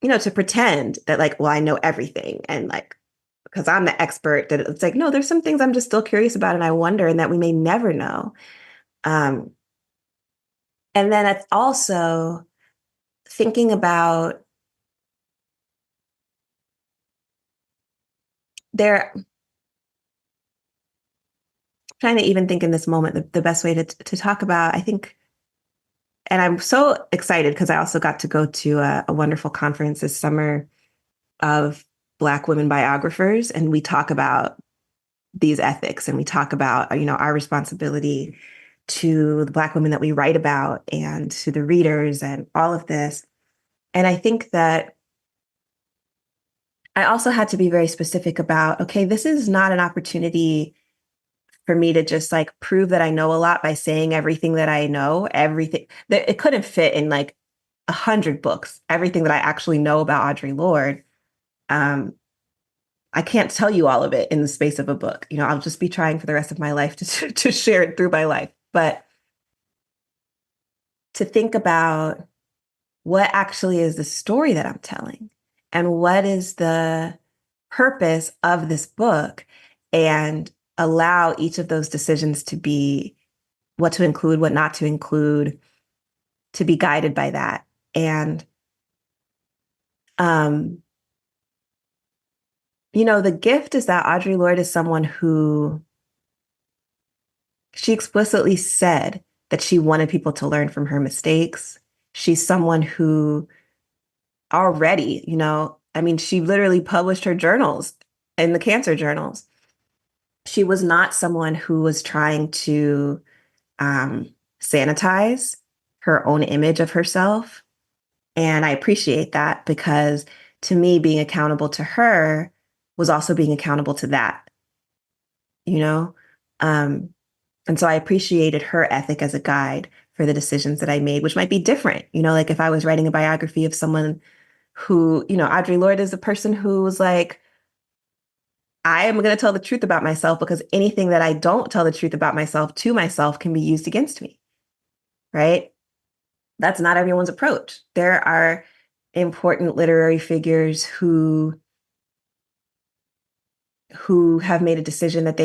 to pretend that, like, well, I know everything. And, like, because I'm the expert, that it's like, no, there's some things I'm just still curious about and I wonder, and that we may never know. And then it's also thinking about trying to even think in this moment, the best way to talk about, I think, and I'm so excited because I also got to go to a wonderful conference this summer of Black women biographers. And we talk about these ethics, and we talk about, our responsibility to the Black women that we write about and to the readers and all of this. And I think that I also had to be very specific about, okay, this is not an opportunity for me to just, like, prove that I know a lot by saying everything that I know, everything that it couldn't fit in, like, 100 books, everything that I actually know about Audre Lorde. I can't tell you all of it in the space of a book. I'll just be trying for the rest of my life to share it through my life. But to think about what actually is the story that I'm telling, and what is the purpose of this book, and allow each of those decisions to be what to include, what not to include, to be guided by that. And, the gift is that Audre Lorde is someone who, she explicitly said that she wanted people to learn from her mistakes. She's someone who already, she literally published her journals in the cancer journals. She was not someone who was trying to sanitize her own image of herself. And I appreciate that, because to me, being accountable to her was also being accountable to that, And so I appreciated her ethic as a guide for the decisions that I made, which might be different. Like if I was writing a biography of someone who, Audre Lorde is a person who was like, I am going to tell the truth about myself because anything that I don't tell the truth about myself to myself can be used against me, right? That's not everyone's approach. There are important literary figures who have made a decision that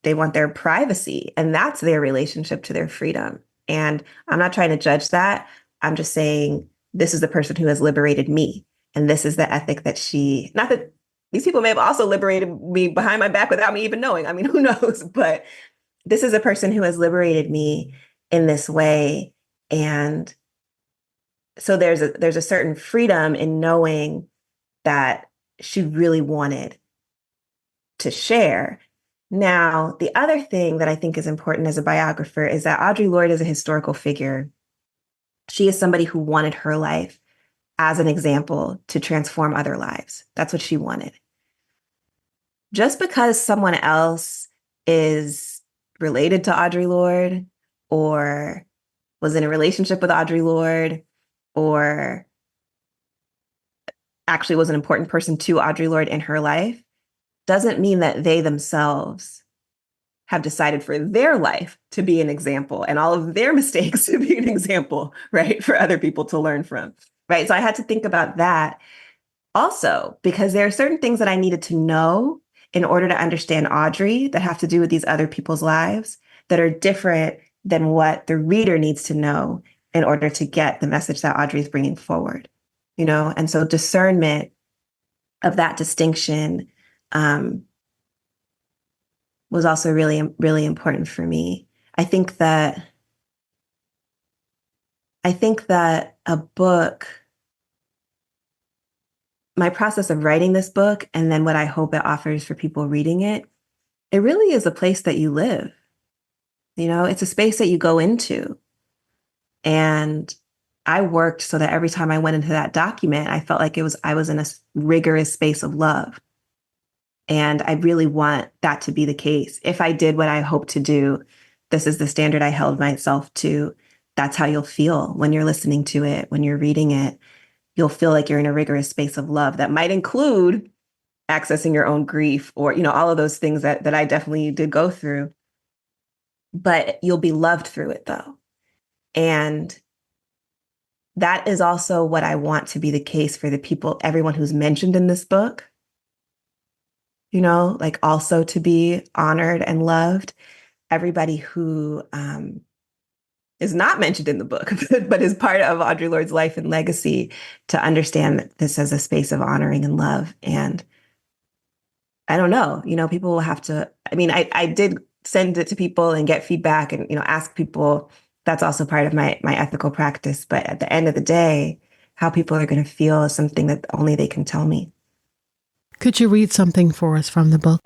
they want their privacy, and that's their relationship to their freedom. And I'm not trying to judge that. I'm just saying this is the person who has liberated me. And this is the ethic that not that these people may have also liberated me behind my back without me even knowing. I mean, who knows? But this is a person who has liberated me in this way. And so there's a certain freedom in knowing that she really wanted to share. Now, the other thing that I think is important as a biographer is that Audre Lorde is a historical figure. She is somebody who wanted her life as an example to transform other lives. That's what she wanted. Just because someone else is related to Audre Lorde or was in a relationship with Audre Lorde or actually was an important person to Audre Lorde in her life doesn't mean that they themselves have decided for their life to be an example and all of their mistakes to be an example, right, for other people to learn from, right? So I had to think about that also, because there are certain things that I needed to know in order to understand Audre that have to do with these other people's lives that are different than what the reader needs to know in order to get the message that Audre is bringing forward, And so discernment of that distinction was also really, really important for me. I think that a book, my process of writing this book, and then what I hope it offers for people reading it, it really is a place that you live. It's a space that you go into. And I worked so that every time I went into that document, I felt like I was in a rigorous space of love. And I really want that to be the case. If I did what I hope to do, this is the standard I held myself to. That's how you'll feel when you're listening to it, when you're reading it. You'll feel like you're in a rigorous space of love that might include accessing your own grief or, all of those things that I definitely did go through. But you'll be loved through it, though. And that is also what I want to be the case for everyone who's mentioned in this book. Like also to be honored and loved. Everybody who is not mentioned in the book, but is part of Audre Lorde's life and legacy, to understand this as a space of honoring and love. And I don't know, people will have to, I did send it to people and get feedback and, ask people. That's also part of my ethical practice. But at the end of the day, how people are going to feel is something that only they can tell me. Could you read something for us from the book?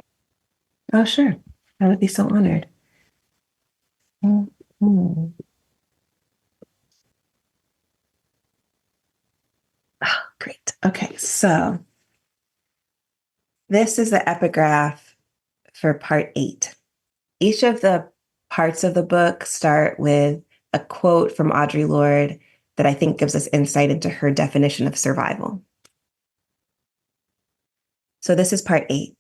Oh, sure. I would be so honored. Mm-hmm. Oh, great. Okay, so this is the epigraph for part 8. Each of the parts of the book start with a quote from Audre Lorde that I think gives us insight into her definition of survival. So this is part 8.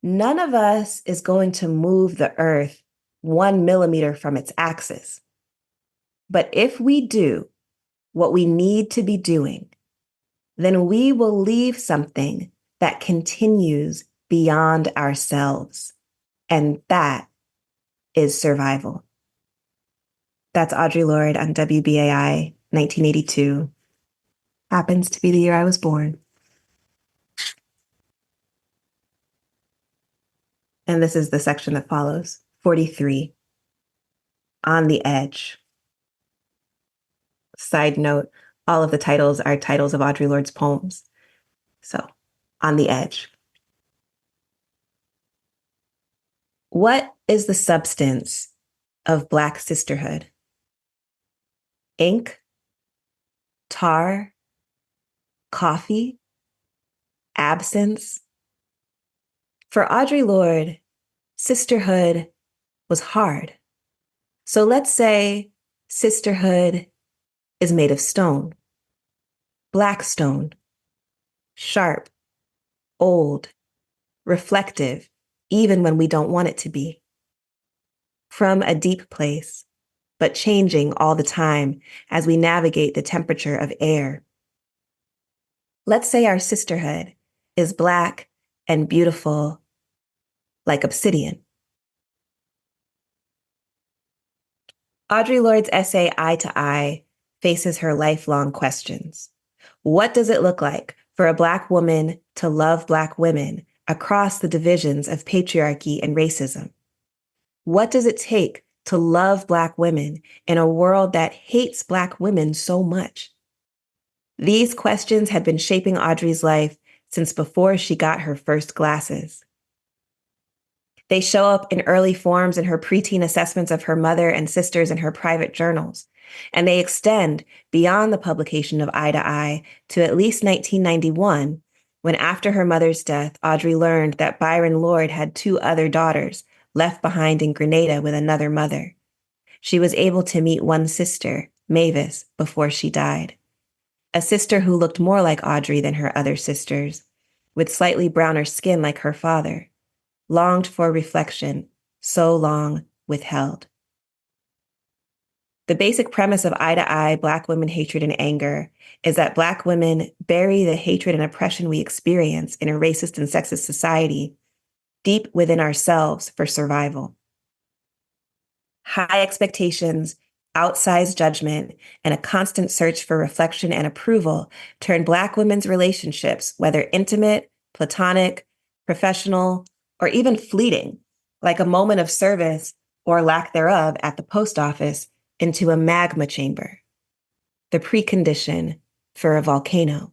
None of us is going to move the earth 1 millimeter from its axis. But if we do what we need to be doing, then we will leave something that continues beyond ourselves. And that is survival. That's Audre Lorde on WBAI 1982. Happens to be the year I was born. And this is the section that follows. 43. On the Edge. Side note, all of the titles are titles of Audre Lorde's poems. So, On the Edge. What is the substance of Black sisterhood? Ink? Tar? Coffee? Absence? For Audre Lorde, sisterhood was hard. So let's say Sisterhood is made of stone, black stone, sharp, old, reflective, even when we don't want it to be. From a deep place, but changing all the time as we navigate the temperature of air. Let's say our sisterhood is black and beautiful like obsidian. Audre Lorde's essay, Eye to Eye, faces her lifelong questions. What does it look like for a Black woman to love Black women across the divisions of patriarchy and racism? What does it take to love Black women in a world that hates Black women so much? These questions had been shaping Audre's life since before she got her first glasses. They show up in early forms in her preteen assessments of her mother and sisters in her private journals, and they extend beyond the publication of Eye to Eye to at least 1991, when after her mother's death, Audre learned that Byron Lorde had 2 other daughters left behind in Grenada with another mother. She was able to meet one sister, Mavis, before she died. A sister who looked more like Audre than her other sisters, with slightly browner skin like her father. Longed for reflection, so long withheld. The basic premise of Eye to Eye, Black Women, Hatred, and Anger is that Black women bury the hatred and oppression we experience in a racist and sexist society deep within ourselves for survival. High expectations, outsized judgment, and a constant search for reflection and approval turn Black women's relationships, whether intimate, platonic, professional, or even fleeting, like a moment of service or lack thereof at the post office, into a magma chamber, the precondition for a volcano,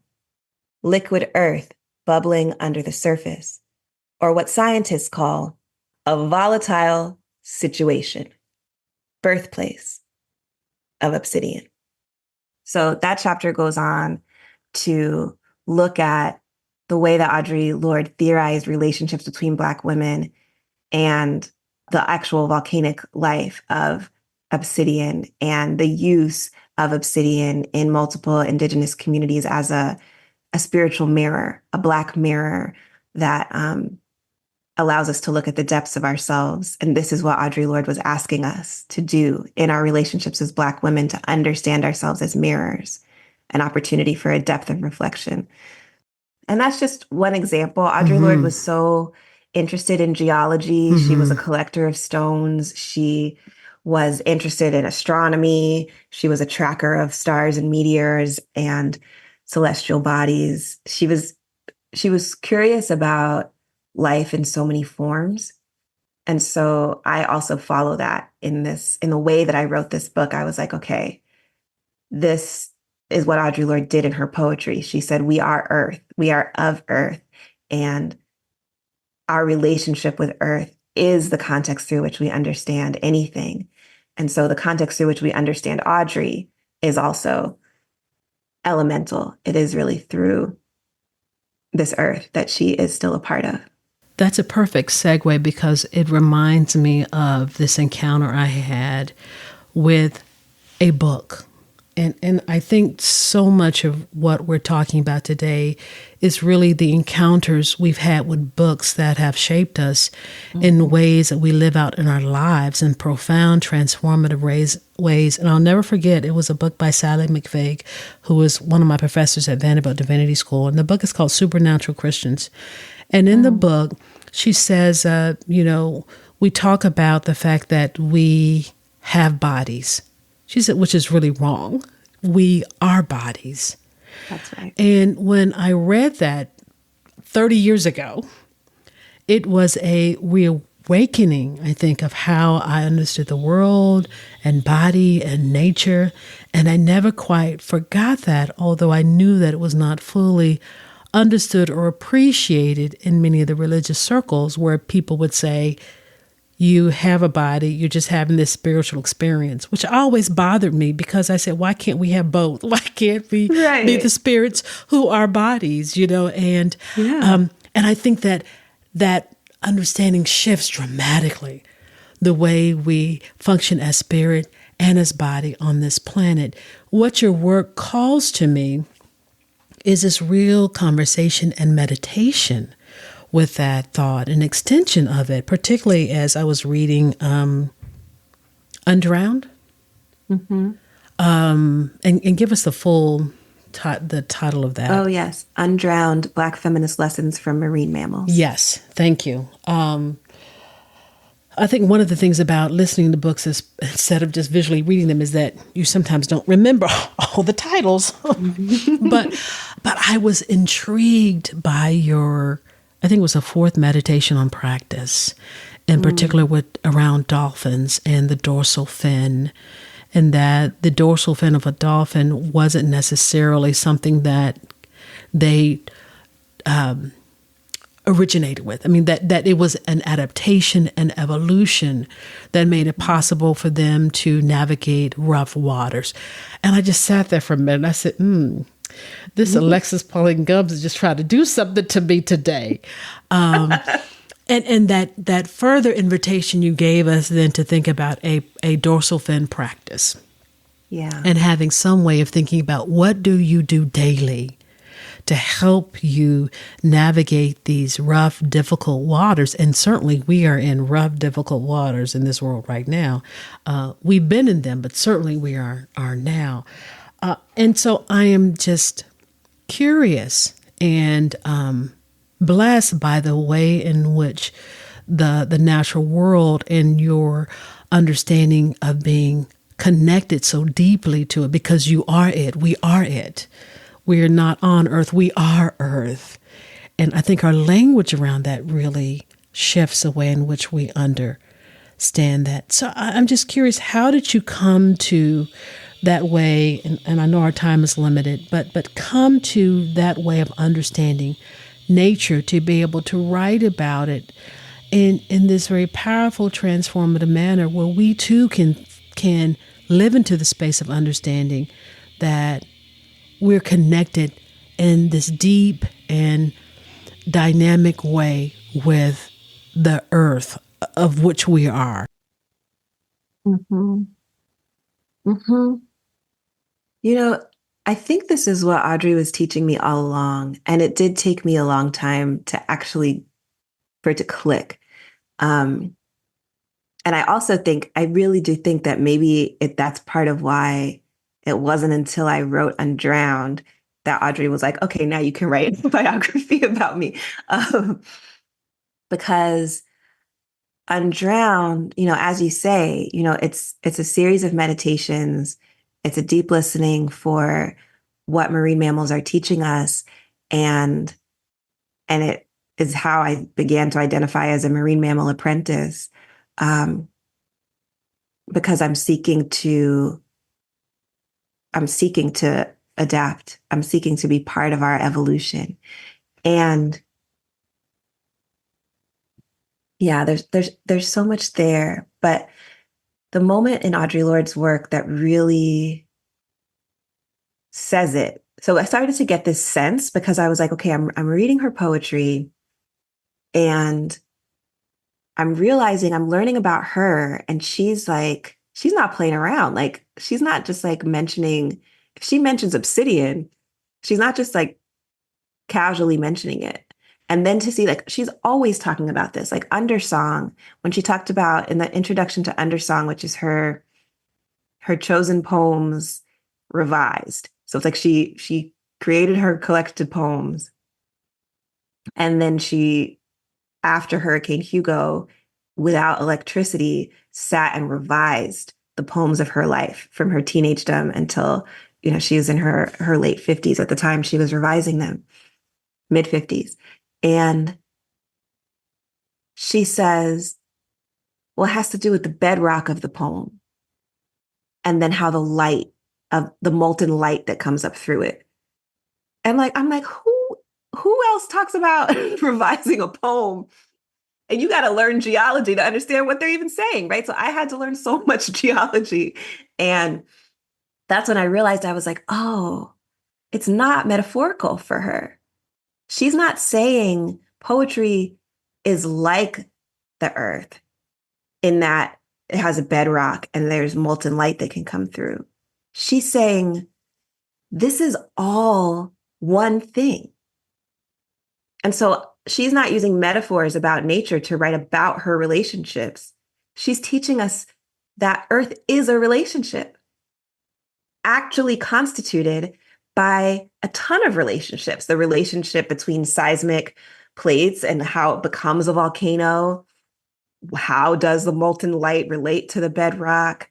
liquid earth bubbling under the surface, or what scientists call a volatile situation, birthplace of obsidian. So that chapter goes on to look at the way that Audre Lorde theorized relationships between Black women and the actual volcanic life of obsidian and the use of obsidian in multiple Indigenous communities as a spiritual mirror, a Black mirror that allows us to look at the depths of ourselves. And this is what Audre Lorde was asking us to do in our relationships as Black women, to understand ourselves as mirrors, an opportunity for a depth of reflection. And that's just one example. Audre Lorde was so interested in geology. She was a collector of stones. She was interested in astronomy. She was a tracker of stars and meteors and celestial bodies. She was curious about life in so many forms. And so I also follow that in the way that I wrote this book. I was like, okay, this is what Audre Lorde did in her poetry. She said, we are earth, we are of earth, and our relationship with earth is the context through which we understand anything. And so the context through which we understand Audre is also elemental. It is really through this earth that she is still a part of. That's a perfect segue because it reminds me of this encounter I had with a book. And I think so much of what we're talking about today is really the encounters we've had with books that have shaped us in ways that we live out in our lives in profound, transformative ways. And I'll never forget, it was a book by Sally McVeigh, who was one of my professors at Vanderbilt Divinity School. And the book is called Supernatural Christians. And in the book, she says, we talk about the fact that we have bodies. She said, which is really wrong. We are bodies. That's right. And when I read that 30 years ago, it was a reawakening, I think, of how I understood the world and body and nature. And I never quite forgot that, although I knew that it was not fully understood or appreciated in many of the religious circles where people would say, you have a body, you're just having this spiritual experience, which always bothered me because I said, why can't we have both? Why can't we be the spirits who are bodies, And I think that understanding shifts dramatically the way we function as spirit Anna's body on this planet. What your work calls to me is this real conversation and meditation with that thought, an extension of it, particularly as I was reading Undrowned. Mm-hmm. And give us the full the title of that. Oh, yes. Undrowned, Black Feminist Lessons from Marine Mammals. Yes, thank you. I think one of the things about listening to books is, instead of just visually reading them, is that you sometimes don't remember all the titles. but I was intrigued by your, I think it was a fourth meditation on practice, in particular around dolphins and the dorsal fin, and that the dorsal fin of a dolphin wasn't necessarily something that they originated with. I mean, that it was an adaptation and evolution that made it possible for them to navigate rough waters. And I just sat there for a minute and I said, this Alexis Pauline Gumbs has just tried to do something to me today. And that further invitation you gave us then to think about a dorsal fin practice. Yeah. And having some way of thinking about what do you do daily to help you navigate these rough, difficult waters. And certainly we are in rough, difficult waters in this world right now. We've been in them, but certainly we are now. And so I am just curious and blessed by the way in which the natural world and your understanding of being connected so deeply to it, because you are it. We are it. We are not on earth. We are earth. And I think our language around that really shifts the way in which we understand that. So I'm just curious, how did you come to that way? And I know our time is limited, but come to that way of understanding nature to be able to write about it in this very powerful, transformative manner where we too can live into the space of understanding that we're connected in this deep and dynamic way with the earth of which we are. Mm-hmm. Mm-hmm. You know, I think this is what Audre was teaching me all along. And it did take me a long time to actually, for it to click. And I also think, I really do think that maybe that's part of why it wasn't until I wrote Undrowned that Audre was like, okay, now you can write a biography about me. Because Undrowned, as you say, it's a series of meditations. It's a deep listening for what marine mammals are teaching us. And it is how I began to identify as a marine mammal apprentice, because I'm seeking to adapt. I'm seeking to be part of our evolution. And yeah, there's so much there. But the moment in Audre Lorde's work that really says it. So I started to get this sense because I was like, okay, I'm reading her poetry and I'm realizing I'm learning about her, and she's not playing around. Like, she's not just like mentioning, if she mentions obsidian, she's not just like casually mentioning it. And then to see, like, she's always talking about this, like Undersong, when she talked about in the introduction to Undersong, which is her chosen poems revised. So it's like she created her collected poems. And then she, after Hurricane Hugo, without electricity, sat and revised the poems of her life from her teenagedom until, she was in her late 50s at the time she was revising them, mid 50s. And she says, well, it has to do with the bedrock of the poem. And then how the light of the molten light that comes up through it. And I'm like, who else talks about revising a poem? And you got to learn geology to understand what they're even saying, right? So I had to learn so much geology. And that's when I realized, I was like, oh, it's not metaphorical for her. She's not saying poetry is like the earth in that it has a bedrock and there's molten light that can come through. She's saying, this is all one thing. And so she's not using metaphors about nature to write about her relationships. She's teaching us that Earth is a relationship, actually constituted by a ton of relationships. The relationship between seismic plates and how it becomes a volcano. How does the molten light relate to the bedrock?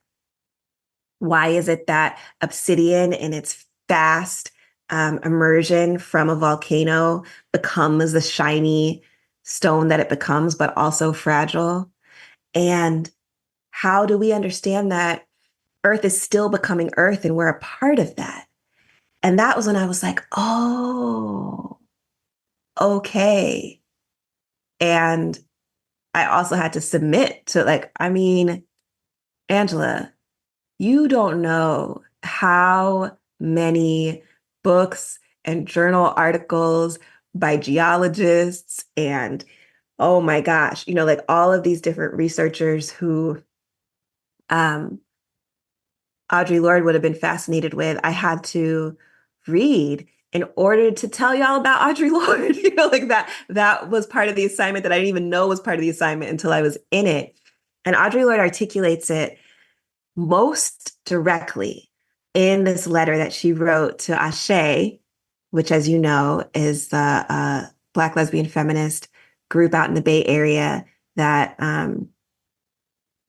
Why is it that obsidian in its fast immersion from a volcano becomes the shiny stone that it becomes, but also fragile? And how do we understand that Earth is still becoming Earth and we're a part of that? And that was when I was like, oh, okay. And I also had to submit to like, I mean, Angela, you don't know how many books and journal articles by geologists and, oh my gosh, like all of these different researchers who Audre Lorde would have been fascinated with, I had to read in order to tell y'all about Audre Lorde. Like that was part of the assignment that I didn't even know was part of the assignment until I was in it. And Audre Lorde articulates it most directly in this letter that she wrote to Ashe, which, as you know, is the Black lesbian feminist group out in the Bay Area that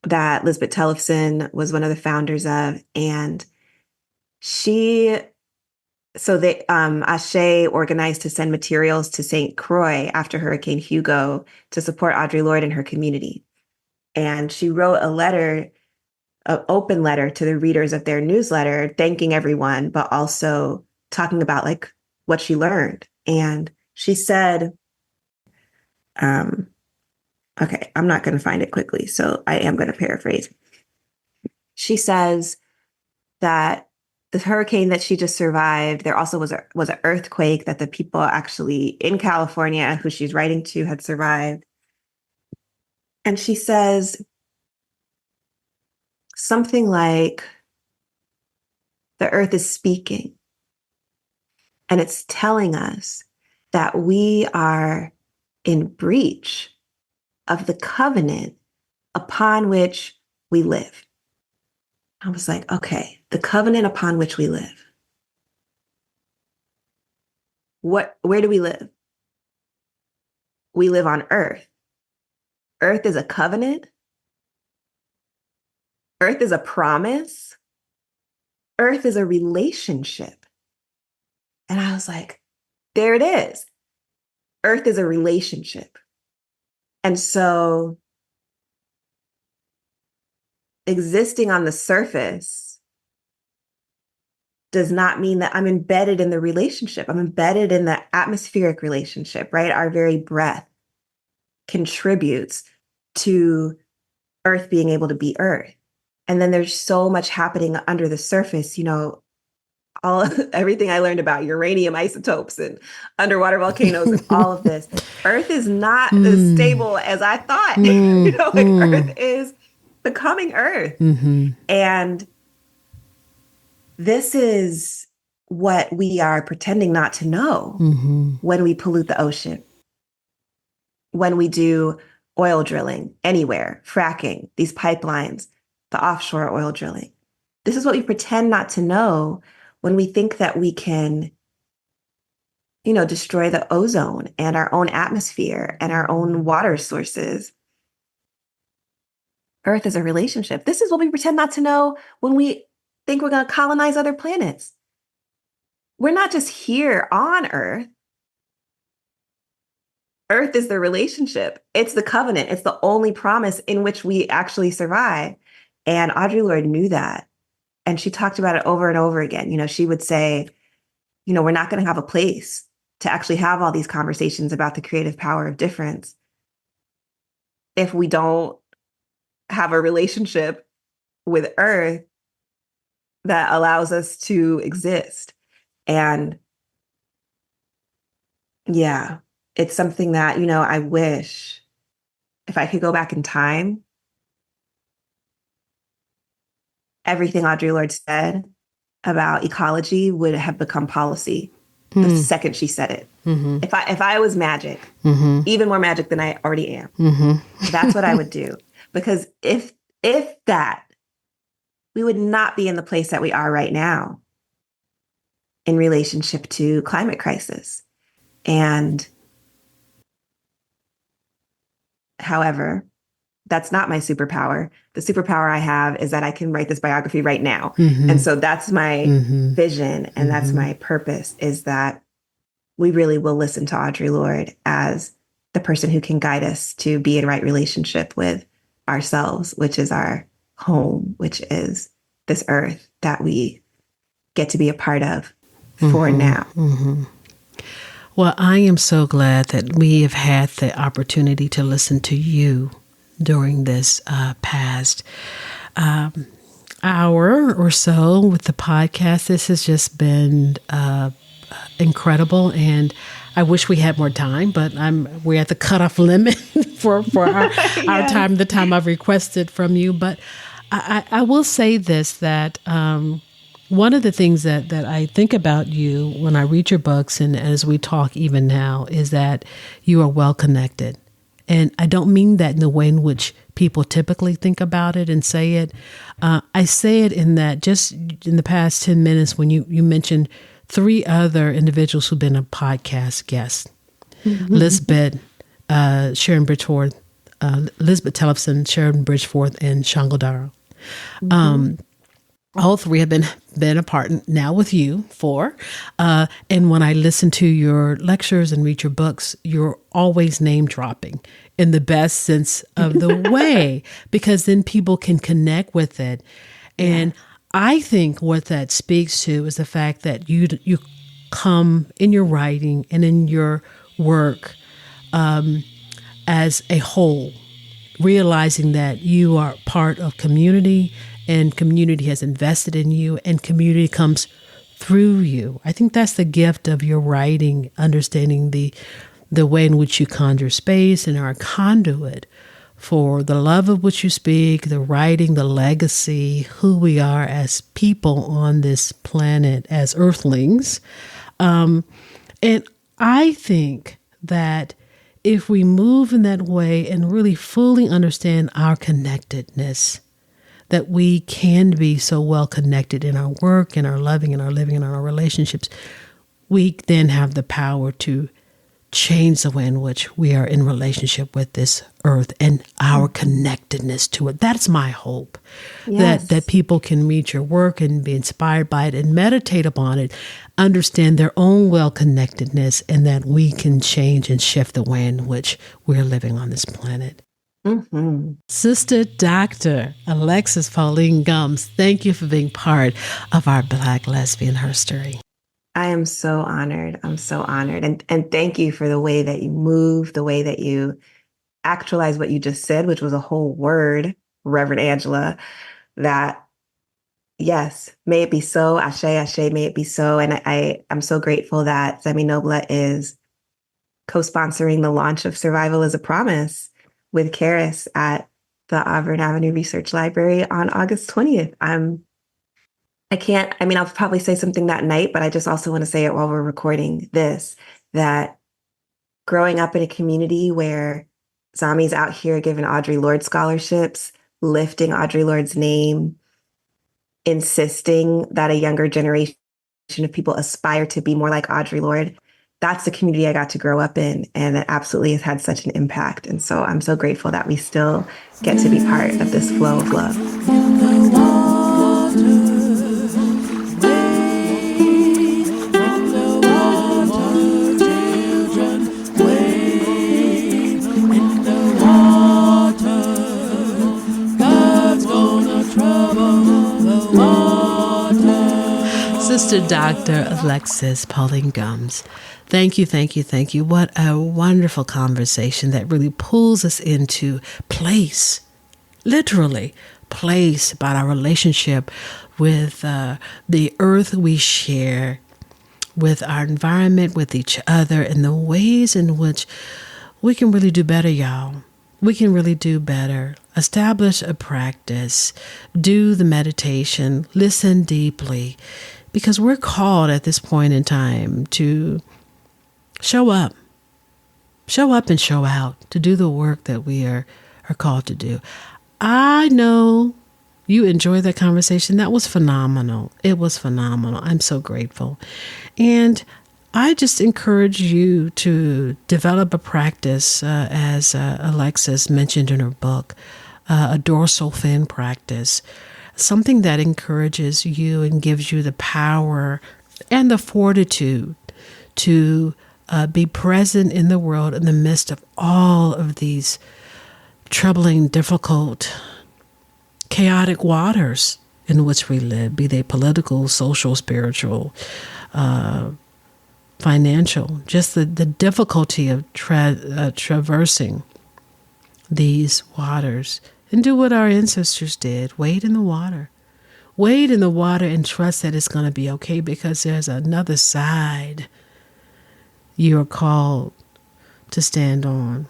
that Lisbeth Tellefson was one of the founders of. And Ashe organized to send materials to St. Croix after Hurricane Hugo to support Audre Lorde and her community. And she wrote an open letter to the readers of their newsletter, thanking everyone, but also talking about like what she learned. And she said, okay, I'm not going to find it quickly, so I am going to paraphrase. She says that the hurricane that she just survived, there also was an earthquake that the people actually in California who she's writing to had survived. And she says something like, the earth is speaking. And it's telling us that we are in breach of the covenant upon which we live. I was like, okay, the covenant upon which we live. Where do we live? We live on earth. Earth is a covenant. Earth is a promise. Earth is a relationship. And I was like, there it is. Earth is a relationship. And so existing on the surface does not mean that I'm embedded in the relationship. I'm embedded in the atmospheric relationship, right? Our very breath contributes to Earth being able to be Earth. And then there's so much happening under the surface, everything I learned about uranium isotopes and underwater volcanoes and all of this. Earth is not as stable as I thought. Earth is becoming Earth. Mm-hmm. And this is what we are pretending not to know when we pollute the ocean, when we do oil drilling anywhere, fracking, these pipelines, the offshore oil drilling. This is what we pretend not to know when we think that we can, destroy the ozone and our own atmosphere and our own water sources. Earth is a relationship. This is what we pretend not to know when we think we're going to colonize other planets. We're not just here on Earth. Earth is the relationship. It's the covenant. It's the only promise in which we actually survive. And Audre Lorde knew that. And she talked about it over and over again. She would say, we're not going to have a place to actually have all these conversations about the creative power of difference if we don't have a relationship with Earth that allows us to exist. And yeah, it's something that, I wish if I could go back in time, everything Audre Lorde said about ecology would have become policy the second she said it. Mm-hmm. If I was magic, even more magic than I already am, that's what I would do. Because if that, we would not be in the place that we are right now in relationship to climate crisis. And however, that's not my superpower. The superpower I have is that I can write this biography right now. And so that's my vision, and that's my purpose, is that we really will listen to Audre Lorde as the person who can guide us to be in right relationship with ourselves, which is our home, which is this earth that we get to be a part of for now. Well, I am so glad that we have had the opportunity to listen to you during this past hour or so with the podcast. This has just been incredible, and I wish we had more time, but we're at the cutoff limit for our time, the time I've requested from you. But I will say this, that one of the things that I think about you when I read your books and as we talk even now is that you are well connected. And I don't mean that in the way in which people typically think about it and say it. I say it in that just in the past 10 minutes when you mentioned 3 other individuals who've been a podcast guest. Lisbeth, Sharon Bridgforth, Lisbeth Tellefson, Sharon Bridgforth, and Shangodaro. All 3 have been a part now with you 4. And when I listen to your lectures and read your books, you're always name dropping in the best sense of the way, because then people can connect with it. And I think what that speaks to is the fact that you come in your writing and in your work as a whole, realizing that you are part of community, and community has invested in you, and community comes through you. I think that's the gift of your writing, understanding the way in which you conjure space and are a conduit for the love of which you speak, the writing, the legacy, who we are as people on this planet, as earthlings. And I think that if we move in that way and really fully understand our connectedness, that we can be so well connected in our work, in our loving, in our living, in our relationships, we then have the power to change the way in which we are in relationship with this earth and our connectedness to it. That's my hope, that people can read your work and be inspired by it and meditate upon it, understand their own well-connectedness, and that we can change and shift the way in which we're living on this planet. Sister Dr. Alexis Pauline Gumbs, thank you for being part of our Black lesbian history. I am so honored. I'm so honored. And thank you for the way that you move, the way that you actualize what you just said, which was a whole word, Reverend Angela, that yes, may it be so, ashe, ashe, may it be so. And I'm so grateful that Zemi Nobla is co-sponsoring the launch of Survival is a Promise with Karis at the Auburn Avenue Research Library on August 20th. I'll probably say something that night, but I just also want to say it while we're recording this, that growing up in a community where Zami's out here giving Audre Lorde scholarships, lifting Audre Lorde's name, insisting that a younger generation of people aspire to be more like Audre Lorde, that's the community I got to grow up in, and it absolutely has had such an impact. And so I'm so grateful that we still get to be part of this flow of love. Sister Dr. Alexis Pauline Gumbs, thank you, thank you, thank you. What a wonderful conversation that really pulls us into place, literally place, about our relationship with the earth we share, with our environment, with each other, and the ways in which we can really do better, y'all. we can really do better. Establish a practice, do the meditation, listen deeply, because we're called at this point in time to show up and show out, to do the work that we are called to do. I know you enjoyed that conversation. That was phenomenal. It was phenomenal. I'm so grateful. And I just encourage you to develop a practice, as Alexis mentioned in her book, a dorsal fin practice, something that encourages you and gives you the power and the fortitude to be present in the world in the midst of all of these troubling, difficult, chaotic waters in which we live, be they political, social, spiritual, financial, just the difficulty of traversing these waters, and do what our ancestors did. Wade in the water. Wade in the water and trust that it's going to be okay, because there's another side you are called to stand on,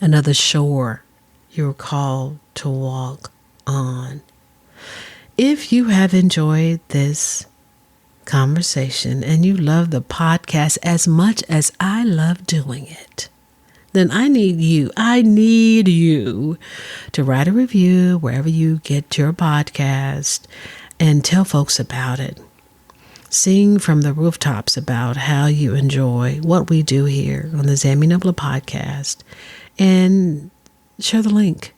another shore you're called to walk on. If you have enjoyed this conversation and you love the podcast as much as I love doing it, then I need you to write a review wherever you get your podcast and tell folks about it. Sing from the rooftops about how you enjoy what we do here on the Ebony Noelle podcast, and share the link.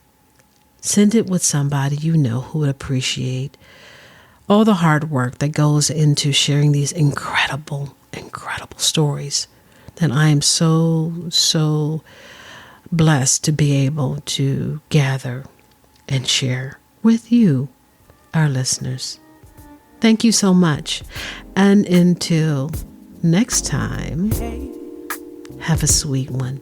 Send it with somebody you know who would appreciate all the hard work that goes into sharing these incredible stories that I am so blessed to be able to gather and share with you, our listeners. Thank you so much. And until next time, have a sweet one.